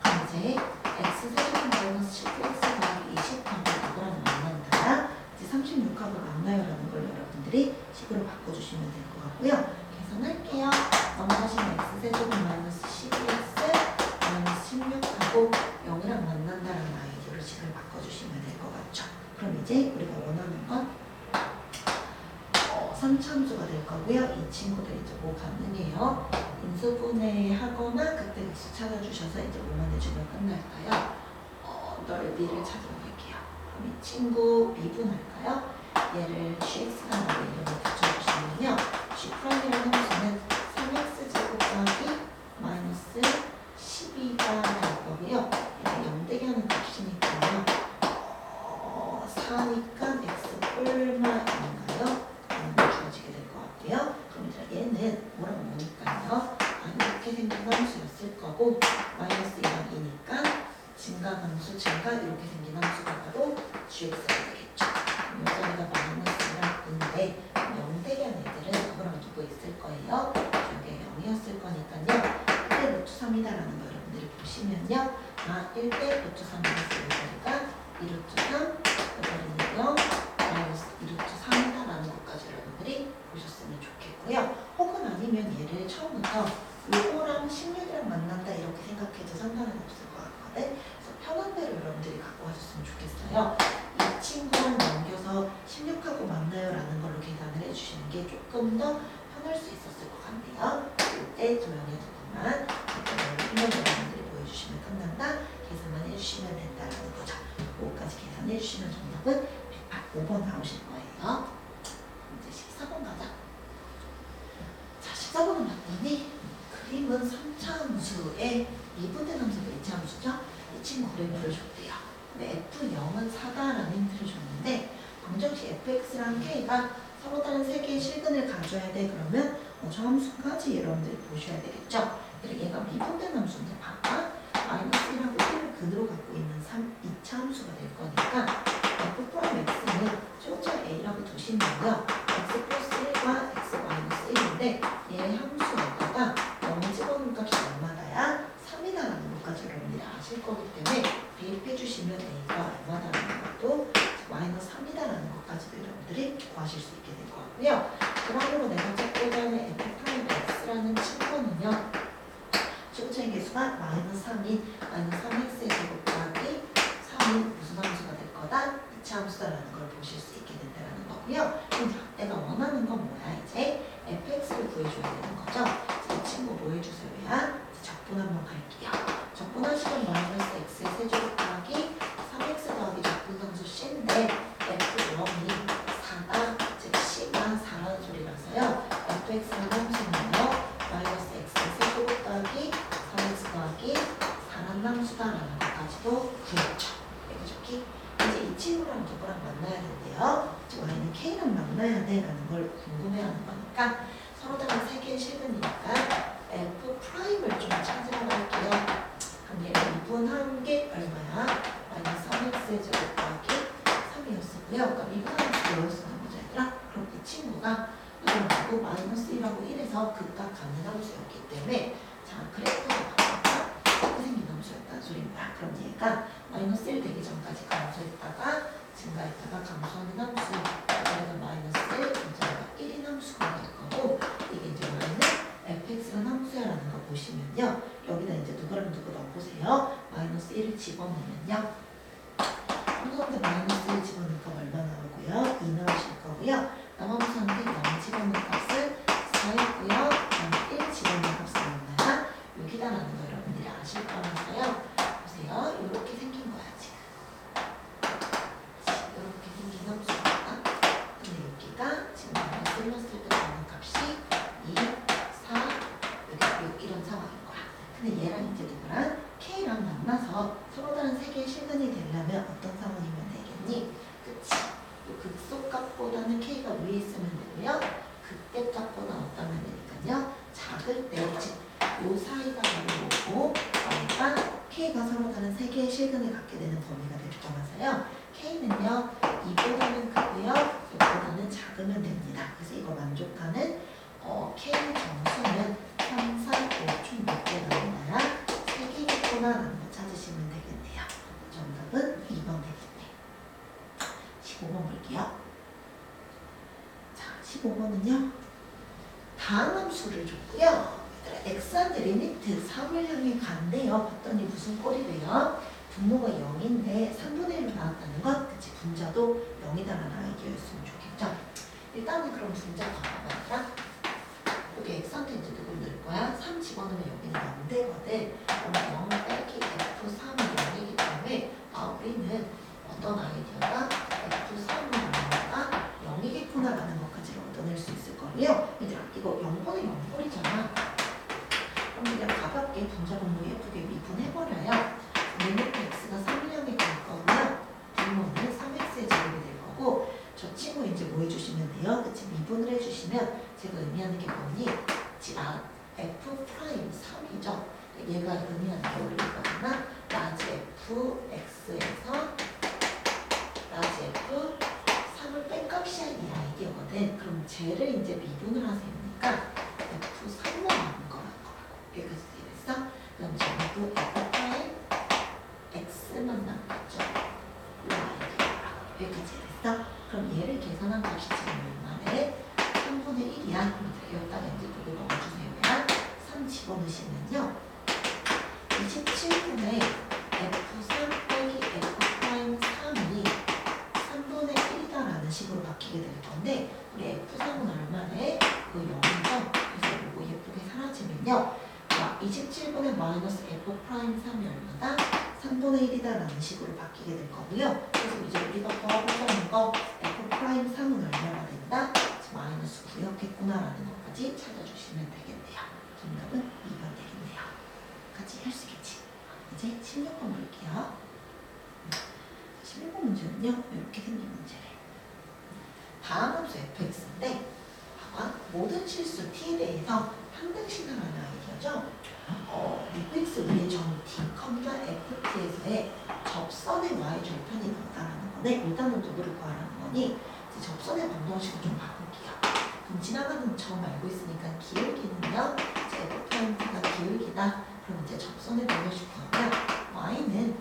그럼 이제 x 세제곱 마이너스 12x 더하기 20하고 누구랑 만난다. 이제 36하고 만나요라는 걸 여러분들이 식으로 바꿔주시면 될 것 같고요. 계산할게요. 넘어가시면 x 세제곱 마이너스 12x 마이너스 16하고 0이랑 만난다라는 아이디어를 식을 바꿔주시면 될 것 같죠. 그럼 이제 우리가 원하는 건 3차 함수가 될 거고요. 이 친구들 이제 뭐 가능해요? 인수분해하거나 그때 수 찾아주셔서 이제 뭐만 해주면 끝날까요? 넓이를 찾아볼게요. 그럼 이 친구 미분할까요? 얘를 gx가 나오는 이름을 붙여주시면요. g'이라는 함수는 3x 제곱 더하기 마이너스 12가 될 거고요. 얘가 0 되게 하는 값이니까요. 4니까 x 뿔만인가요? 주어지게 될 것 같고요. 그럼 이제 얘는 뭐랑 뭐니까요? 이렇게 생긴 함수였을 거고 마이너스 2랑 2니까 증가함수 증가 이렇게 생긴 함수가 바로 gx가 되겠죠. 이 자리가 마이너스랑 2인데 0 되게 한 애들은 누구랑 누구 있을 거예요? 이게 0이었을 거니까요. 1대 루트 3이다라는 거 여러분들이 보시면요. 1대 루트 3이었을 자리가 2루트 3, 여기는 0, 마이너스 2루트 3이다라는 것까지 여러분들이 보셨으면 좋겠고요. 혹은 아니면 얘를 처음부터 요거랑 16이랑 만난다 이렇게 생각해도 상관은 없을 것 같거든. 그래서 편한 대로 여러분들이 갖고 와줬으면 좋겠어요. 이 친구랑 넘겨서 16하고 만나요 라는 걸로 계산을 해주시는 게 조금 더 편할 수 있었을 것 같네요. 이때 조용히 두고만 이런 여러분들이 보여주시면 끝난다. 계산만 해주시면 된다라는 거죠. 5까지 계산해주시면 정답은 5번 나오실 거예요. 이제 14번 가자. 자, 14번은 봤더니 그림은 3차 함수에 미분된 함수가 2차 함수죠. 이 친구 그림을 줬대요. 근데 F0은 4다라는 힌트를 줬는데 방정식 fx랑 k가 서로 다른 세 개의 실근을 가져야 돼. 그러면 저 함수까지 여러분들이 보셔야 되겠죠. 그리고 얘가 미분된 함수인데 봐봐. 마이너스 1하고 1을 근으로 갖고 있는 2차 함수가 될 거니까 f 프라임 x는 최고차 a라고 두시면요. x 플러스 1과 x 마이너스 1인데 얘 함수에다가 0 집어넣은 값이 얼마다야? 3이다라는 것까지 여러분들이 아실 거기 때문에 대입해 주시면 a가 얼마다라는 것도 마이너스 3이다라는 것까지도 여러분들이 구하실 수 있게 될 것 같고요. 함수가 마이너스 3인 마이너스 3x의 제곱 더하기 3인 무슨 함수가 될 거다? 이차 함수다라는 걸 보실 수 있게 된다는 거고요. 그럼 내가 원하는 건 뭐야? 이제 fx를 구해줘야 되는 거죠. 이 친구 뭐 해주세요야? 적분 한번 갈게요. 적분하시면 마이너스 x의 세제곱 더하기 3x 더하기 적분상수 c인데 f 영이 4다, 즉 c가 4라는 소리라서요. fx는 함수는요. 마이너스 x의 세제곱 더하기 3x 더하기 4란 함수다라는 것까지도 구했죠. 여기 이제 이 친구랑 누구랑 만나야 된대요. y는 k랑 만나야 돼라는 걸 궁금해하는 거니까 서로 다른 세 개의 실근이니까 f 프라임을 좀 찾으러 갈게요. 그럼 얘가 2분한 게 얼마야? 마이너스 3x의 제곱 더하기 3이었었고요. 그러니까 미분함수 외웠었는 거죠, 얘들아. 그럼 이 친구가 누구라고 마이너스 1하고 1에서 극각 갖는 함수였기 때문에 자, 그래프가 바뀌었다. 이렇게 생긴 함수였다는 소리입니다. 그럼 얘가 마이너스 1 되기 전까지 감소했다가 증가했다가 감소하는 함수, 그래서 마이너스 1, 분자가 1인 함수가 될 거고, 이게 이제 y는 fx라는 함수야라는 거 보시면요. 여기다 이제 누구랑 누구 넣어보세요. 마이너스 1을 집어넣으면요. 함수한테 마이너스 1 집어넣으니까 얼마 나오고요? 2 나오실 거고요. 남함수한테 0 집어넣은 값은 4였고요. 1 집어넣은 값은 얼마야? 6이다라는 거 여러분들이 아실 거라서요. 보세요. 이렇게 생긴 거야, 지금. 이렇게 생긴 함수가. 근데 여기가 지금 마이너스 1 넣었을 때 나오는 값이 2, 4, 여기 6 이런 상황인 거야. 근데 얘랑 이제 누구랑 K랑 만나서 서로 다른 세 개의 실근이 되려면 어떤 상황이면 되겠니? 그치? 요 극소값보다는 K가 위에 있으면 되고요. 극대값보다 어떠면 되니까요. 작을 때, 즉, 요 사이가 바로 요고, 그러니까 K가 서로 다른 세 개의 실근을 갖게 되는 범위가 될 거라서요. K는요, 이보다는 크고요, 이보다는 작으면 됩니다. 그래서 이거 만족하는 K 정수는 3, 4, 5 총 몇 개 나오나요? 3개겠구나라는 거 찾으시면 되겠네요. 정답은 2번 되겠네. 15번 볼게요. 자, 15번은요. 다음 함수를 줬고요. x한테 리미트 3을 향해 간대요. 봤더니 무슨 꼴이래요? 분모가 0인데 3분의 1로 나왔다는 것. 그치, 분자도 0이다라는 아이디어였으면 좋겠죠. 일단은 그럼 분자 가봐봐라. 여기 x한테 이제 누굴 넣을 거야? 3 집어넣으면 여기는 0 되거든. 그럼 0 빼기 f3은 0이기 때문에 우리는 어떤 아이디어가 f3은 얼마가 0이겠구나라는 것까지 얻어낼 수 있을 거고요. 얘들아, 이거 0분의 0꼴이잖아. 그럼 그냥 가볍게 분자 분모 예쁘게 미분해버려요. 리미트 x가 3을 향해 갈 거고요. 분모는 3x의 제곱이 될 거고, 저 친구 이제 뭐 해주시면 돼요? 그치? 미분을 해주시면 제가 의미하는 게 뭐니? f 프라임 3이죠. 얘가 의미하는 게 올리거나 라지 f x에서 라지 f 3을 뺀 값이야 이 아이디어거든. 그럼 쟤를 이제 미분을 하세요니까 f3로 나오는 거라고. 여기까지 이해됐어? 그럼 전부 f 프라임 x만 남겠죠. 이 아이디어라고. 여기까지 이해됐어? 그럼 얘를 계산한 값이 지금 얼마래? 3분의 1이야. 여기다가 이제 누구 넣어주세요. 3 집어넣으시면요. 27분의 f3 빼기 f' 3이 3분의 1이다라는 식으로 바뀌게 될 건데, 우리 f3은 얼마래? 그 0이죠? 그래서 이거 예쁘게 사라지면요. 27분의 마이너스 f'3이 얼마다? 3분의 1이다라는 식으로 바뀌게 될 거고요. 그래서 이제 우리가 구하고자 거 f'3은 얼마나 된다? 마이너스 9였겠구나라는 것까지 찾아주시면 되겠네요. 정답은 2번 되겠네요. 같이 할 수 있겠지? 이제 16번 볼게요. 16번 문제는요. 이렇게 생긴 문제래. 다음 함수 fx인데 봐봐. 모든 실수 t에 대해서 평등시하라는 아이디어죠. fx 위에 점 t, ft에서의 접선의 y 절편이 나온다는 거네. 일단은 누구를 구하라는 거니? 접선의 방정식을 좀 바꿀게요. 그럼 지나가는 점 알고 있으니까 기울기는요. f'가 기울기다. 그럼 이제 접선의 방정식 구하면 y는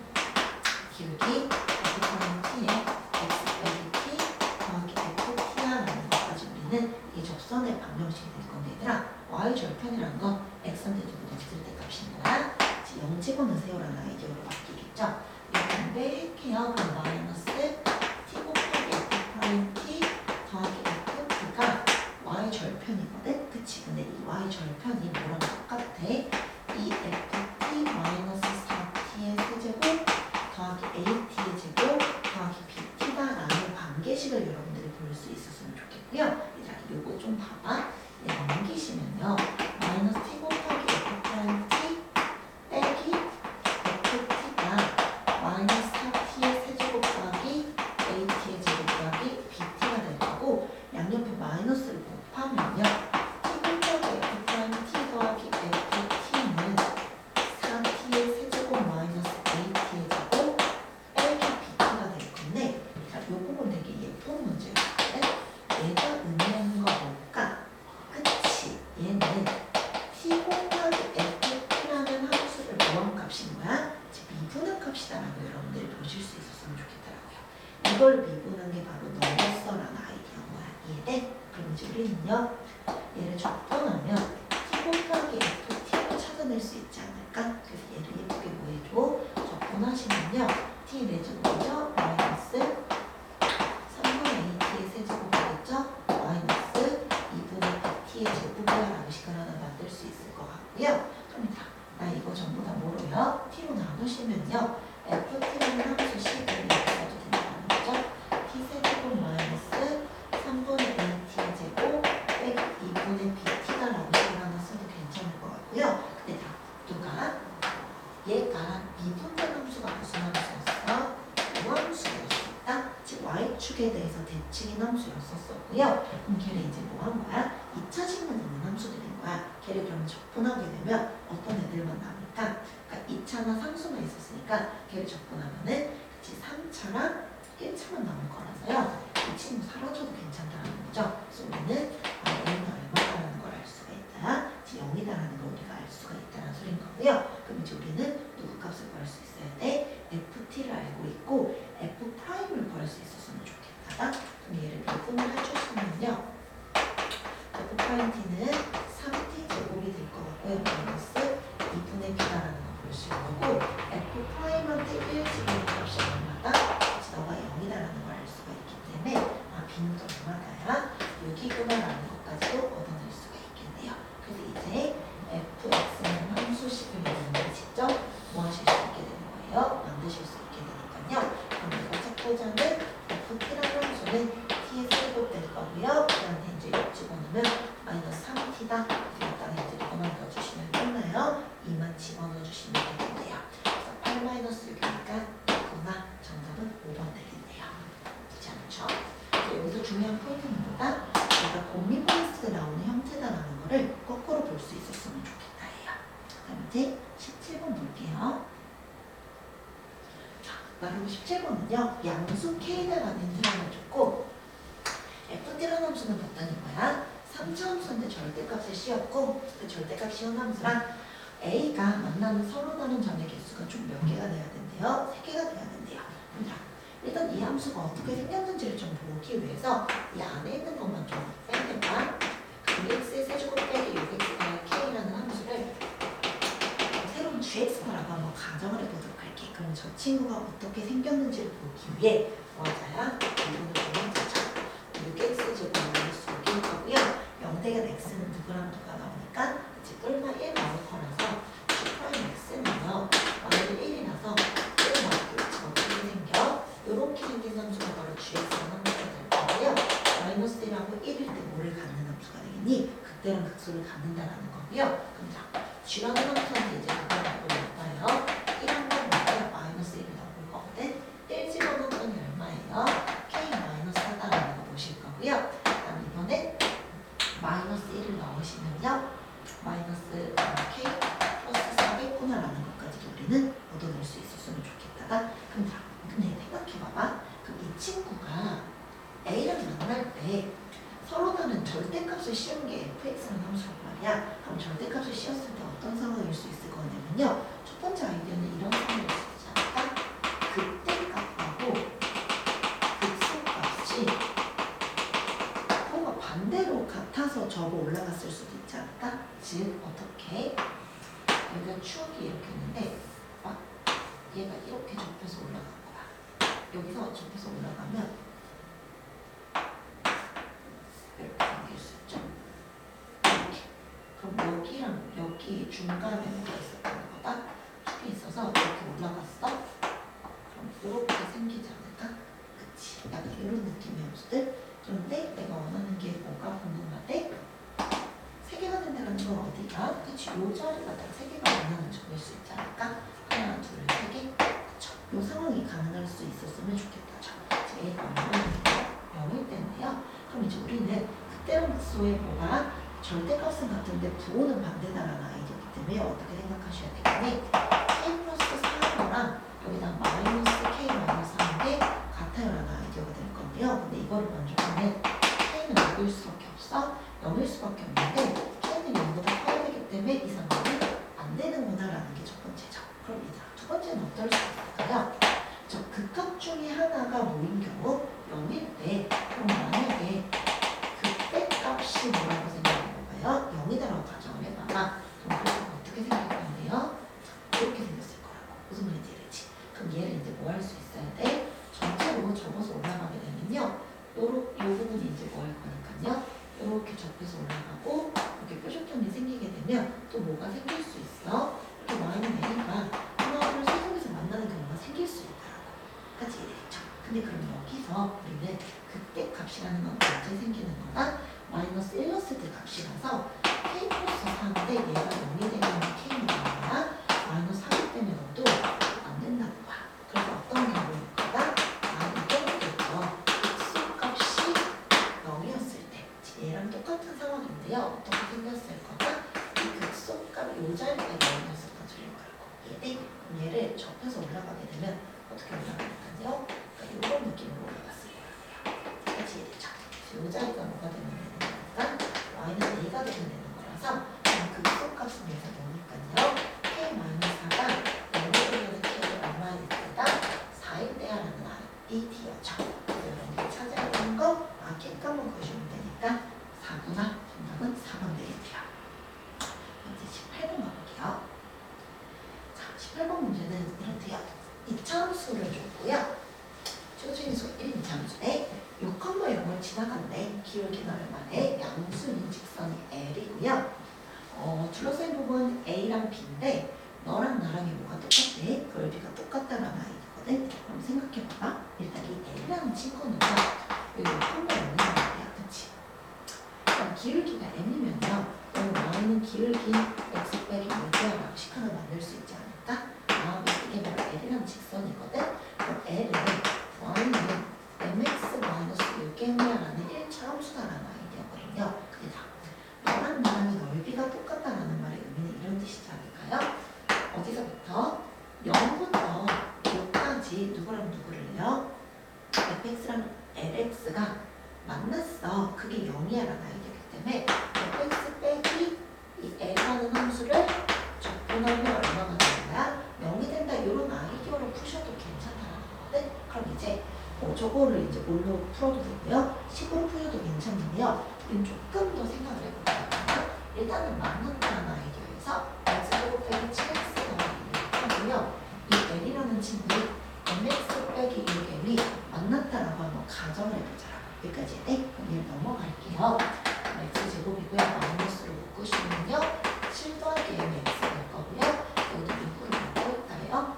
기울기 ft의 x 빼기 t 더하기 ft야라는 것까지 우리는 이 접선의 방정식이 될 건데, 얘들아 y 절편이라는 건 x한테 두고 넣었을 때 값인 거야. 집어넣으세요라는 아이디어로 바뀌겠죠. 이렇게 뺄게요. 그럼 마이너스 t 곱하기 f 프라임 t 더하기 f t가 y 절편이거든. 그치? 근데 이 y 절편이 뭐랑 똑같아? 이 ft 마이너스 4t의 세제곱 더하기 at의 제곱 더하기 bt다라는 관계식을 여러분들이 볼 수 있었으면 좋겠고요. 자, 요거 좀 봐봐. 넘기시면요. 마이너스 t 곱하기 f 프라임 t 빼기 ft가 마이너스 4t의 세제곱 더하기 at의 제곱 더하기 bt가 될 거고 양옆에 마이너스를 곱하면요. t 곱하기 f 프라임 t 더하기 ft는 4t의 세제곱 마이너스 at의 제곱 빼기 bt가 될 건데 자, 요 부분 되게 예쁜 문제였거든. 얘가 의미하는 거 뭘까? 그치? 얘는 t 곱하기 ft라는 함수를 뭐한 값인 거야? 미분한 값이다라고 여러분들이 보실 수 있었으면 좋겠더라고요. 이걸 미분한 게 바로 넣었어라는 아이디어인 거야. 이해돼? 그럼 이제 우리는요. 얘를 적분하면 t 곱하기 ft로 찾아낼 수 있지 않을까? 그래서 얘를 예쁘게 뭐 해줘? 적분하시면요. t 내제곱이죠? 마이너스 3분의 at의 세제곱이겠죠? 마이너스 2분의 bt의 제곱이라는 식을 하나 만들 수 있을 것 같고요. 그럼 나 이거 전부 다 뭐로요? t로 나누시면요. ft라는 함수 식을 이렇게 써도 된다는 거죠. t 세제곱 마이너스 3분의 at의 제곱 빼기 2분의 bt다라고 식을 하나 써도 괜찮을 것 같고요. 근데 누가 얘가 미분된 함수가 무슨 함수였어? 우함수였었다. 즉 y축에 대해서 대칭인 함수였었고요. 그럼 걔를 이제 뭐 한 거야? 2차식만 있는 함수들인 거야. 걔를 그럼 적분하게 되면 어떤 애들만 나니까 그러니까 2차나 상수만 있었으니까 걔를 적분하면은 그치 3차랑 1차만 남을 거라서요. 이 친구 사라져도 괜찮다라는 거죠. 그래서 우리는 a는 얼마다라는 걸 알 수가 있다. 0이다라는 걸 우리가 알 수가 있다는 소린 거고요. 그럼 이제 우리는 누구 값을 구할 수 있어야 돼? ft를 알고 있고 f 프라임을 구할 수 있었으면 좋겠다. 그럼 얘를 미분을 해주시면요. f 프라임 t는 3t 제곱이 될 것 같고요. 마이너스 2분의 b다라는 걸 볼 수 있고 f 프라임한테 1 집어넣은 값이 얼마다? 그래서 너가 0이다라는 걸 알 수가 있기 때문에 b는 또 얼마다야? 6이구나라는 것까지도 얻어낼 수가 있겠네요. 그래서 이제 fx는 함수식을 여러분들이 직접 뭐 하실 수 있게 되는 거예요? 만드실 수 있게 되니까요. 그럼 내가 찾고자 하는 ft라는 함수는 t의 세제곱 될 거고요. 그 다음에 이제 6 집어넣으면 마이너스 3t다. 여기다가 이제 이거만 넣어주시면 끝나요. 2만 집어넣어 주시면 되겠네요. 그래서 8 마이너스 6이니까 9나 정답은 5번 되겠네요. 그렇지 않죠? 여기서 중요한 포인트는 뭐다? 내가 곰미보이스가 나오는 형태다라는 거를 거꾸로 볼 수 있었으면 좋겠다 해요. 그럼 이제 17번 볼게요. 자, 그럼 17번은요. 양수 K다라는 사람을 줬고 FT라는 함수는 어떤 거야? 3차 함수인데 절대값을 씌웠고 그 절대값 씌운 함수랑 A가 만나는 서로 다른 점의 개수가 총 몇 개가 돼야 된대요? 3개가 돼야 된대요. 일단 이 함수가 어떻게 생겼는지를 좀 보기 위해서 이 안에 있는 것만 좀 빼내봐. x의 세제곱 빼기 6x가 k라는 함수를 새로운 gx라고 한번 가정을 해보도록 할게. 그럼 저 친구가 어떻게 생겼는지를 보기 위해 맞아야 이분을 보면 되죠. 6x 제곱 마이너스 6일 거고요. 0대가 x는 누구랑 누가 나오니까 이제 뿔마 1 나올 거라서 g 프라임 x는요. y를 1이라서 1 나오고 어떻게 생겨? 이렇게 생긴 함수가 바로 gx라는 함수가 될 거고요. 마이너스 1하고 1일 때 뭐를 갖는 함수가 되겠니? 극대랑 극소를 갖는다라는 거고요. 그럼 자, g라는 함수한테 이제 그걸 알고 볼까요? 1한 번 넣어야 마이너스 1을 넣을 거거든. 1 집어넣었더니 얼마예요? k 마이너스 4다라는 거 보실 거고요. 그다음 이번에 마이너스 1을 넣으시면요. 마이너스 k 플러스 4겠구나라는 것까지도 우리는 얻어낼 수 있었으면 좋겠다가 그럼 자, 근데 생각해봐봐. 그럼 이 친구가 A랑 만날 때 서로 다른 절대값을 씌운 게 fx라는 함수란 말이야. 그럼 절대값을 씌웠을 때 어떤 상황일 수 있을 거냐면요. 첫 번째 아이디어는 이런 상황일 수 있지 않을까? 극대값하고 극소값이 서로가 반대로 같아서 저거 올라갔을 수도 있지 않을까? 즉 어떻게 여기가 추억이 이렇게 있는데 봐봐. 얘가 이렇게 접혀서 올라간 거야. 여기서 접혀서 올라가면 이렇게 생길 수 있죠. 이렇게. 그럼 여기랑 여기 중간에 뭐가 있었다는 거다? 축이 있어서 이렇게 올라갔어. 그럼 이렇게 생기지 않을까? 그치? 약간 이런 느낌의 함수들. 그런데 내가 원하는 게 뭐가 궁금하대? 세 개가 된다는 건 어디가? 그치? 요 자리가 다 세 개가 원하는 점일 수 있지 않을까? 하나, 둘, 세 개. 그쵸? 요 상황이 가능할 수 있었으면 좋겠다. 자, 제 0일 때인데요. 그럼 이제 우리는 극대함수의 뭐가 절대값은 같은데 부호는 반대다라는 아이디어이기 때문에 어떻게 생각하셔야 되겠니? k 플러스 4랑 여기다 마이너스 k 마이너스 4인데 같아요라는 아이디어가 될 건데요. 근데 이거를 먼저 보면 k는 0일 수밖에 없어. 0일 수밖에 없는데 k는 0보다 커야 되기 때문에 이 상황은 안 되는구나라는 게 첫 번째죠. 그럼 이제 두 번째는 어떨 수 있을까요? 저 극값 중에 하나가 모인 경우 0일 때 그럼 만약에 그때 값이 뭐라고 생각하는 거예요? 0이다라고 가정을 해봐봐. 그럼 그래서 어떻게 생길 건데요? 이렇게 생겼을 거라고. 무슨 말인지 알지? 그럼 얘를 이제 뭐 할 수 있어야 돼? 전체로 접어서 올라가게 되면요. 요 부분이 이제 뭐 할 거니까요. 이렇게 접해서 올라가고 이렇게 뾰족점이 생기게 되면 또 뭐가 생길 수 있어? 이렇게 y는 a가 하나를 세점에서 만나는 경우가 생길 수 있다라고. 까지 되겠죠? 근데 그럼 여기서 우리는 그때 값이라는 건 언제 생기는 거다? 마이너스 1 넣었을 때 값이라서 k 플러스 4인데 얘가 0이 되면 k는 뭐야? 마이너스 4기 때문에 너도 안 된다고 봐. 그래서 어떤 경우일 거다? 이거겠죠. 극소값이 0이었을 때 얘랑 똑같은 상황인데요. 어떻게 생겼을 거다? 이 극소값 요 자리가 0이었을 거 드릴 거라고. 얘를 접해서 올라가게 되면 어떻게 올라가니까요? 그러니까 이런 느낌으로 올라갔을 거라고요. 같이 이해되죠? 요 자리가 뭐가 되면 되는 거니까 y는 a가 되면 되는 거라서 극소값은 얘가 0이니까요. k-4가 0이 되면 k가 얼마일 때다? 4일 때야 라는 아이디어죠. 그래서 여러분들 찾아야 되는 거 k값만 구해주면 되니까 4구나. 정답은 4번 되겠고요. 이제 18번 가볼게요. 자, 18번 문제는 이렇대요. 이차함수를 줬고요. 최고적인 수 1, 이차함수에 6,0을 지나간대. 기울기 얼마에 양수인 직선이 L이고요. 둘러싼 부분 A랑 B인데 너랑 나랑이 뭐가 똑같대? 넓이가 똑같다라는 아이디거든. 그럼 생각해봐봐. 일단 이 L이라는 친구는요. 여기 6,0을 있는 거야. 그치? 그럼 기울기가 M이면요. y는 기울기 x 빼기 6이야 방식 하나 만들 수 있지 않을까? 이게 바로 L이라는 직선이거든. 그럼 L은 y는 mx-6이라는 1차 함수다라는 아이디어거든요. 그래서 너랑 나랑이 넓이가 똑같다라는 말의 의미는 이런 뜻이지 않을까요? 어디서부터? 0부터 6까지 누구랑 누구를요? fx랑 lx가 만났어. 그게 0이야라는 아이디어이기 때문에 fx 빼기 이 l라는 함수를 적분하면 얼마가 되는 거야? 0이 된다. 이런 아이디어로 푸셔도 괜찮다라는 거거든. 그럼 이제 저거를 이제 뭘로 풀어도 되고요. 식으로 풀어도 괜찮은데요. 우린 조금 더 생각을 해볼게요. 일단은 만난다는 아이디어에서 x제곱 빼기 7x가 하고요. 이 l이라는 친구이 mx 빼기 6m이 만났다라고 한번 가정을 해보자. 여기까지 해. 그럼 얘를 넘어갈게요. x제곱이고요. 마이너스로 묶으시면요. 7 더하기 mx 될 거고요. 여기도 6으로 묶고 있다래요.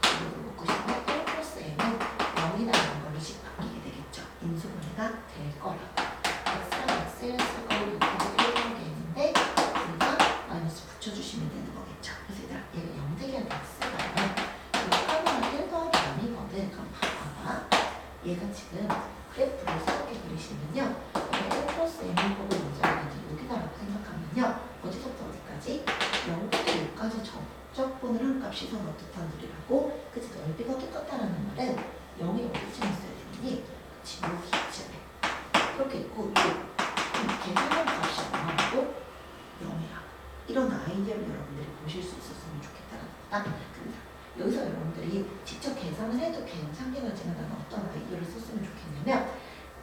6으로 묶으시면 1 플러스 m은 0이라는 걸로 식 바뀌게 되겠죠. 인수분해가 될 거라고. x랑 x를 쓸 거고 6으로 1 더하기 m인데 우리가 마이너스 붙여주시면 되는 거겠죠. 그래서 얘가 0 되게 한 x가요. 6하면 1 더하기 m이거든. 그럼 봐봐. 얘가 지금 그래프를 새롭게 그리시면요. 1 플러스 m일 거고 문제가 여기다라고 생각하면요. 어디서부터 어디까지? 0부터 6까지 접근을 한 값이 선 어떻다는 소리라고? 그치? 넓이가 똑같다라는 말은 0이 어디쯤 있어야 되니? 그치? 여기쯤에. 그렇게 있고 계산한 값이 얼마고? 0이라고. 이런 아이디어를 여러분들이 보실 수 있었으면 좋겠다는 거다. 근데 여기서 여러분들이 직접 계산을 해도 괜찮게 가지는 어떤 아이디어를 썼으면 좋겠냐면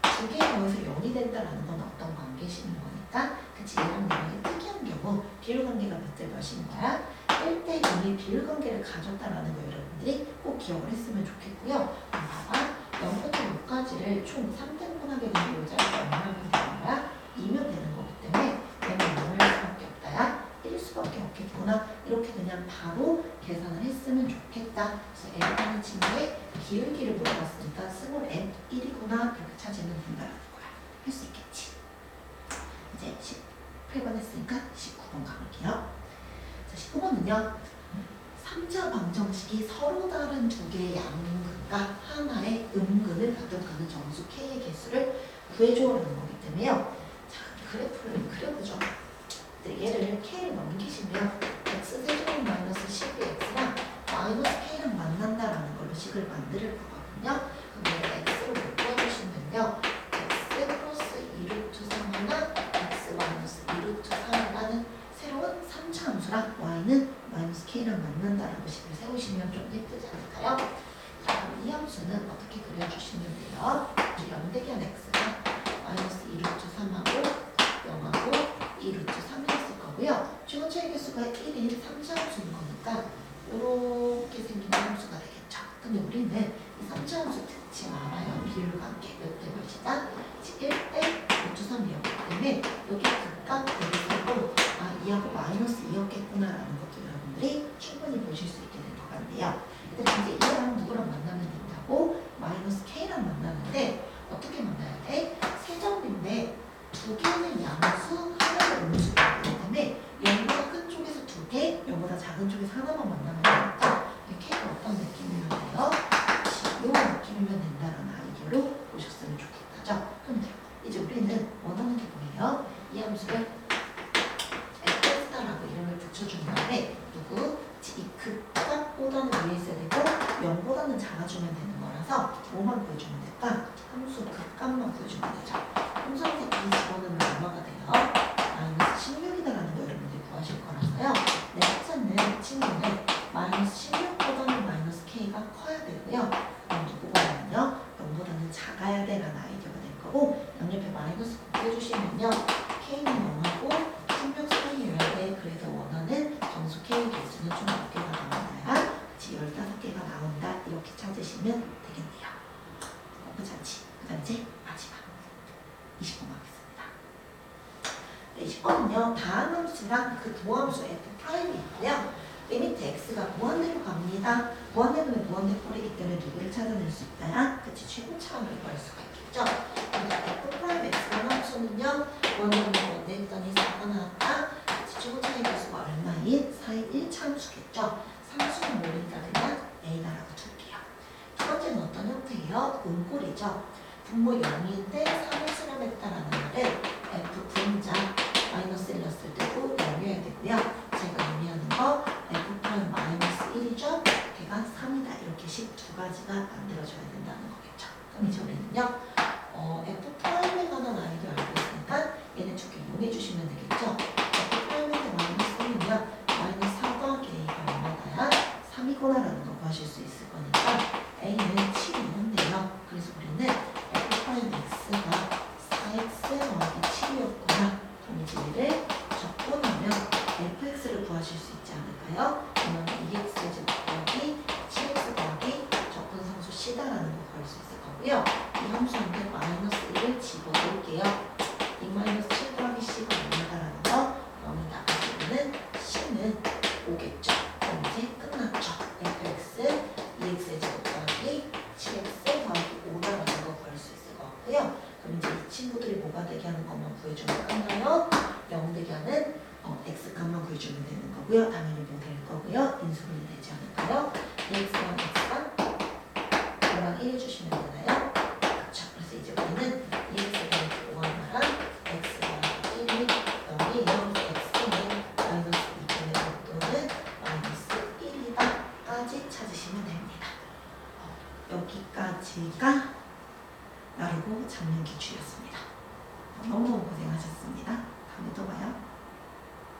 두 개의 거에서 0이 된다라는 건 어떤 관계시는 거니까 그치? 얘랑 얘랑 특이한 경우 비율 관계가 몇 대 몇인 거야? 1대 0 0이 비율관계를 가졌다라는 거 여러분들이 꼭 기억을 했으면 좋겠고요. 봐봐. 0부터 6까지를 총 3등분하게 되면 요자리가 얼마나 되는 거야? 2면 되는 거기 때문에 얘는 0일 수밖에 없다야. 1일 수밖에 없겠구나. 이렇게 그냥 바로 계산을 했으면 좋겠다. 그래서 M이라는 친구의 기울기를 물어봤으니까 스몰 m 1이구나. 그렇게 찾으면 된다라는 거야. 할 수 있겠지. 이제 18번 했으니까 19번 가볼게요. 자, 19번은요. 3차 방정식이 서로 다른 두 개의 양근과 하나의 음근을 가득하는 정수 K의 개수를 구해줘라는 거기 때문에요. 자, 그래프를 그려보죠. 얘를 K를 넘기시면 X세제곱 마이너스 12X랑 마이너스 K랑 만난다라는 걸로 식을 만들 거거든요. 그럼 X를 묶어주시면요. X 플러스 2루트 3 하나 X 마이너스 2루트 3이라는 새로운 3차 함수랑 Y는 마이너스 K랑 만난다라고 식을 세우시면 좀 예쁘지 않을까요? 자, 그럼 이 함수는 어떻게 그려주시면 돼요? 연대기한 X가 마이너스 2루트 3하고 0하고 2루트 3이었을 거고요. 최고차의 개수가 1인 3차 함수인 거니까 이렇게 생긴 함수가 되겠죠. 근데 우리는 이 3차 함수 특징 알아요. 비율관계 몇 대 몇이다? 1대 루트 3이었기 때문에 여기 극각 대비하고 아, 2하고 마이너스 2였겠구나라는 것도 여러분들이 충분히 보실 수 있게 될 것 같네요. 근데 이제 이랑 누구랑 만나면 된다고? 마이너스 K랑 만나는데 어떻게 만나야 돼? 세정비인데 두 개는 양수, 하나는 음수가 있기 때문에 0보다 큰 쪽에서 두 개, 0보다 작은 쪽에서 하나만 만나면 되니까 K가 어떤 느낌이면 돼요? 이런 느낌이면 된다라는 아이디어로 보셨으면 좋겠다죠. 그럼 돼요. 이제 우리는 원하는 게 뭐예요? 이 함수를 fx라고 이름을 붙여준 다음에 누구? 이 극값보다는 위에 있어야 되고 0보다는 작아주면 되는 거라서 뭐만 구해주면 될까? 함수 극값만 구해주면 되죠. 함수한테 이 집어넣으면 얼마가 돼요? 마이너스 16이다라는 거 여러분들이 구하실 거라서요. 내가 찾는 친구는 마이너스 16보다는 마이너스 K가 커야 되고요. 그럼 누구보다는요? 0보다는 작아야 되라는 아이디어가 될 거고 양옆에 마이너스 곱해주시면요. K는 0하고 16 사이여야 돼. 그래서 원하는 정수 K 개수는 총 몇 개가 나온다야? 15개가 나온다. 이렇게 찾으시면 되겠네요. 나쁘지 않지? 그 다음 이제 마지막 20번 가겠습니다. 20번은요. 다음 함수랑 그 도함수 F'이 있고요. 리미트 X가 무한대로 갑니다. 무한대면 무한대 꼴이기 때문에 누구를 찾아낼 수 있다야? 그치, 최고차를 구할 수가 있겠죠. 근데 F'X라는 함수는요. 무한대면 무한대 했더니 4가 나왔다. 그치, 최고차의 개수가 얼마인? 4의 1차 함수겠죠. 상수는 모르니까 그냥 A다라고 둘게요. 두 번째는 어떤 형태예요? 음꼴이죠. 분모 0인데 3을 수렴했다라는 말은 F 분자 마이너스 1 넣었을 때도 0이어야 되고요. 제가 의미하는 거 F 프라임 마이너스 1이죠. 걔가 3이다. 이렇게 식 두 가지가 만들어져야 된다는 거겠죠. 그럼 이제 우리는요. F 프라임에 관한 아이디어 알고 있으니까 얘네 두 개 이용해 주시면 되겠죠. F 프라임인데 마이너스 1이면 마이너스 4 더하기 A가 얼마다야? 3이구나라는 거 구하실 수 있을 거니까 A는 7이었는데요. 그래서 우리는 F 프라임 X가 4X 더하기 7이었구나. 그럼 이제 얘를 적고 나면 fx를 구하실 수 있지 않을까요? 그러면 2x제곱 더하기 7x 더하기 적분 상수 c다라는 거 구할 수 있을 거고요. 이 함수한테 마이너스 1을 집어넣을게요. 2 마이너스 7 더하기 c가 얼마다라는 거 0이 나가지고는 c는 5겠죠. 그럼 이제 끝났죠. fx 2x제곱 더하기 7x 더하기 5다라는 거 구할 수 있을 것 같고요. 그럼 이제 이 친구들이 뭐가 되게 하는 것만 구해주면 끝나요? 0 되게 하는 x값만 구해주면 되는 거고요. 당연히 뭐 될 거고요. 인수분해 되지 않을까요? x랑 x가 5랑 1 해주시면 되나요? 그렇죠. 그래서 이제 우리는 2x 더하기 5하나랑 x 더하기 1이 0이에요. x는 마이너스 2분의 5 또는 마이너스 1이다까지 찾으시면 됩니다. 여기까지가 나르고 작년 기출이었습니다.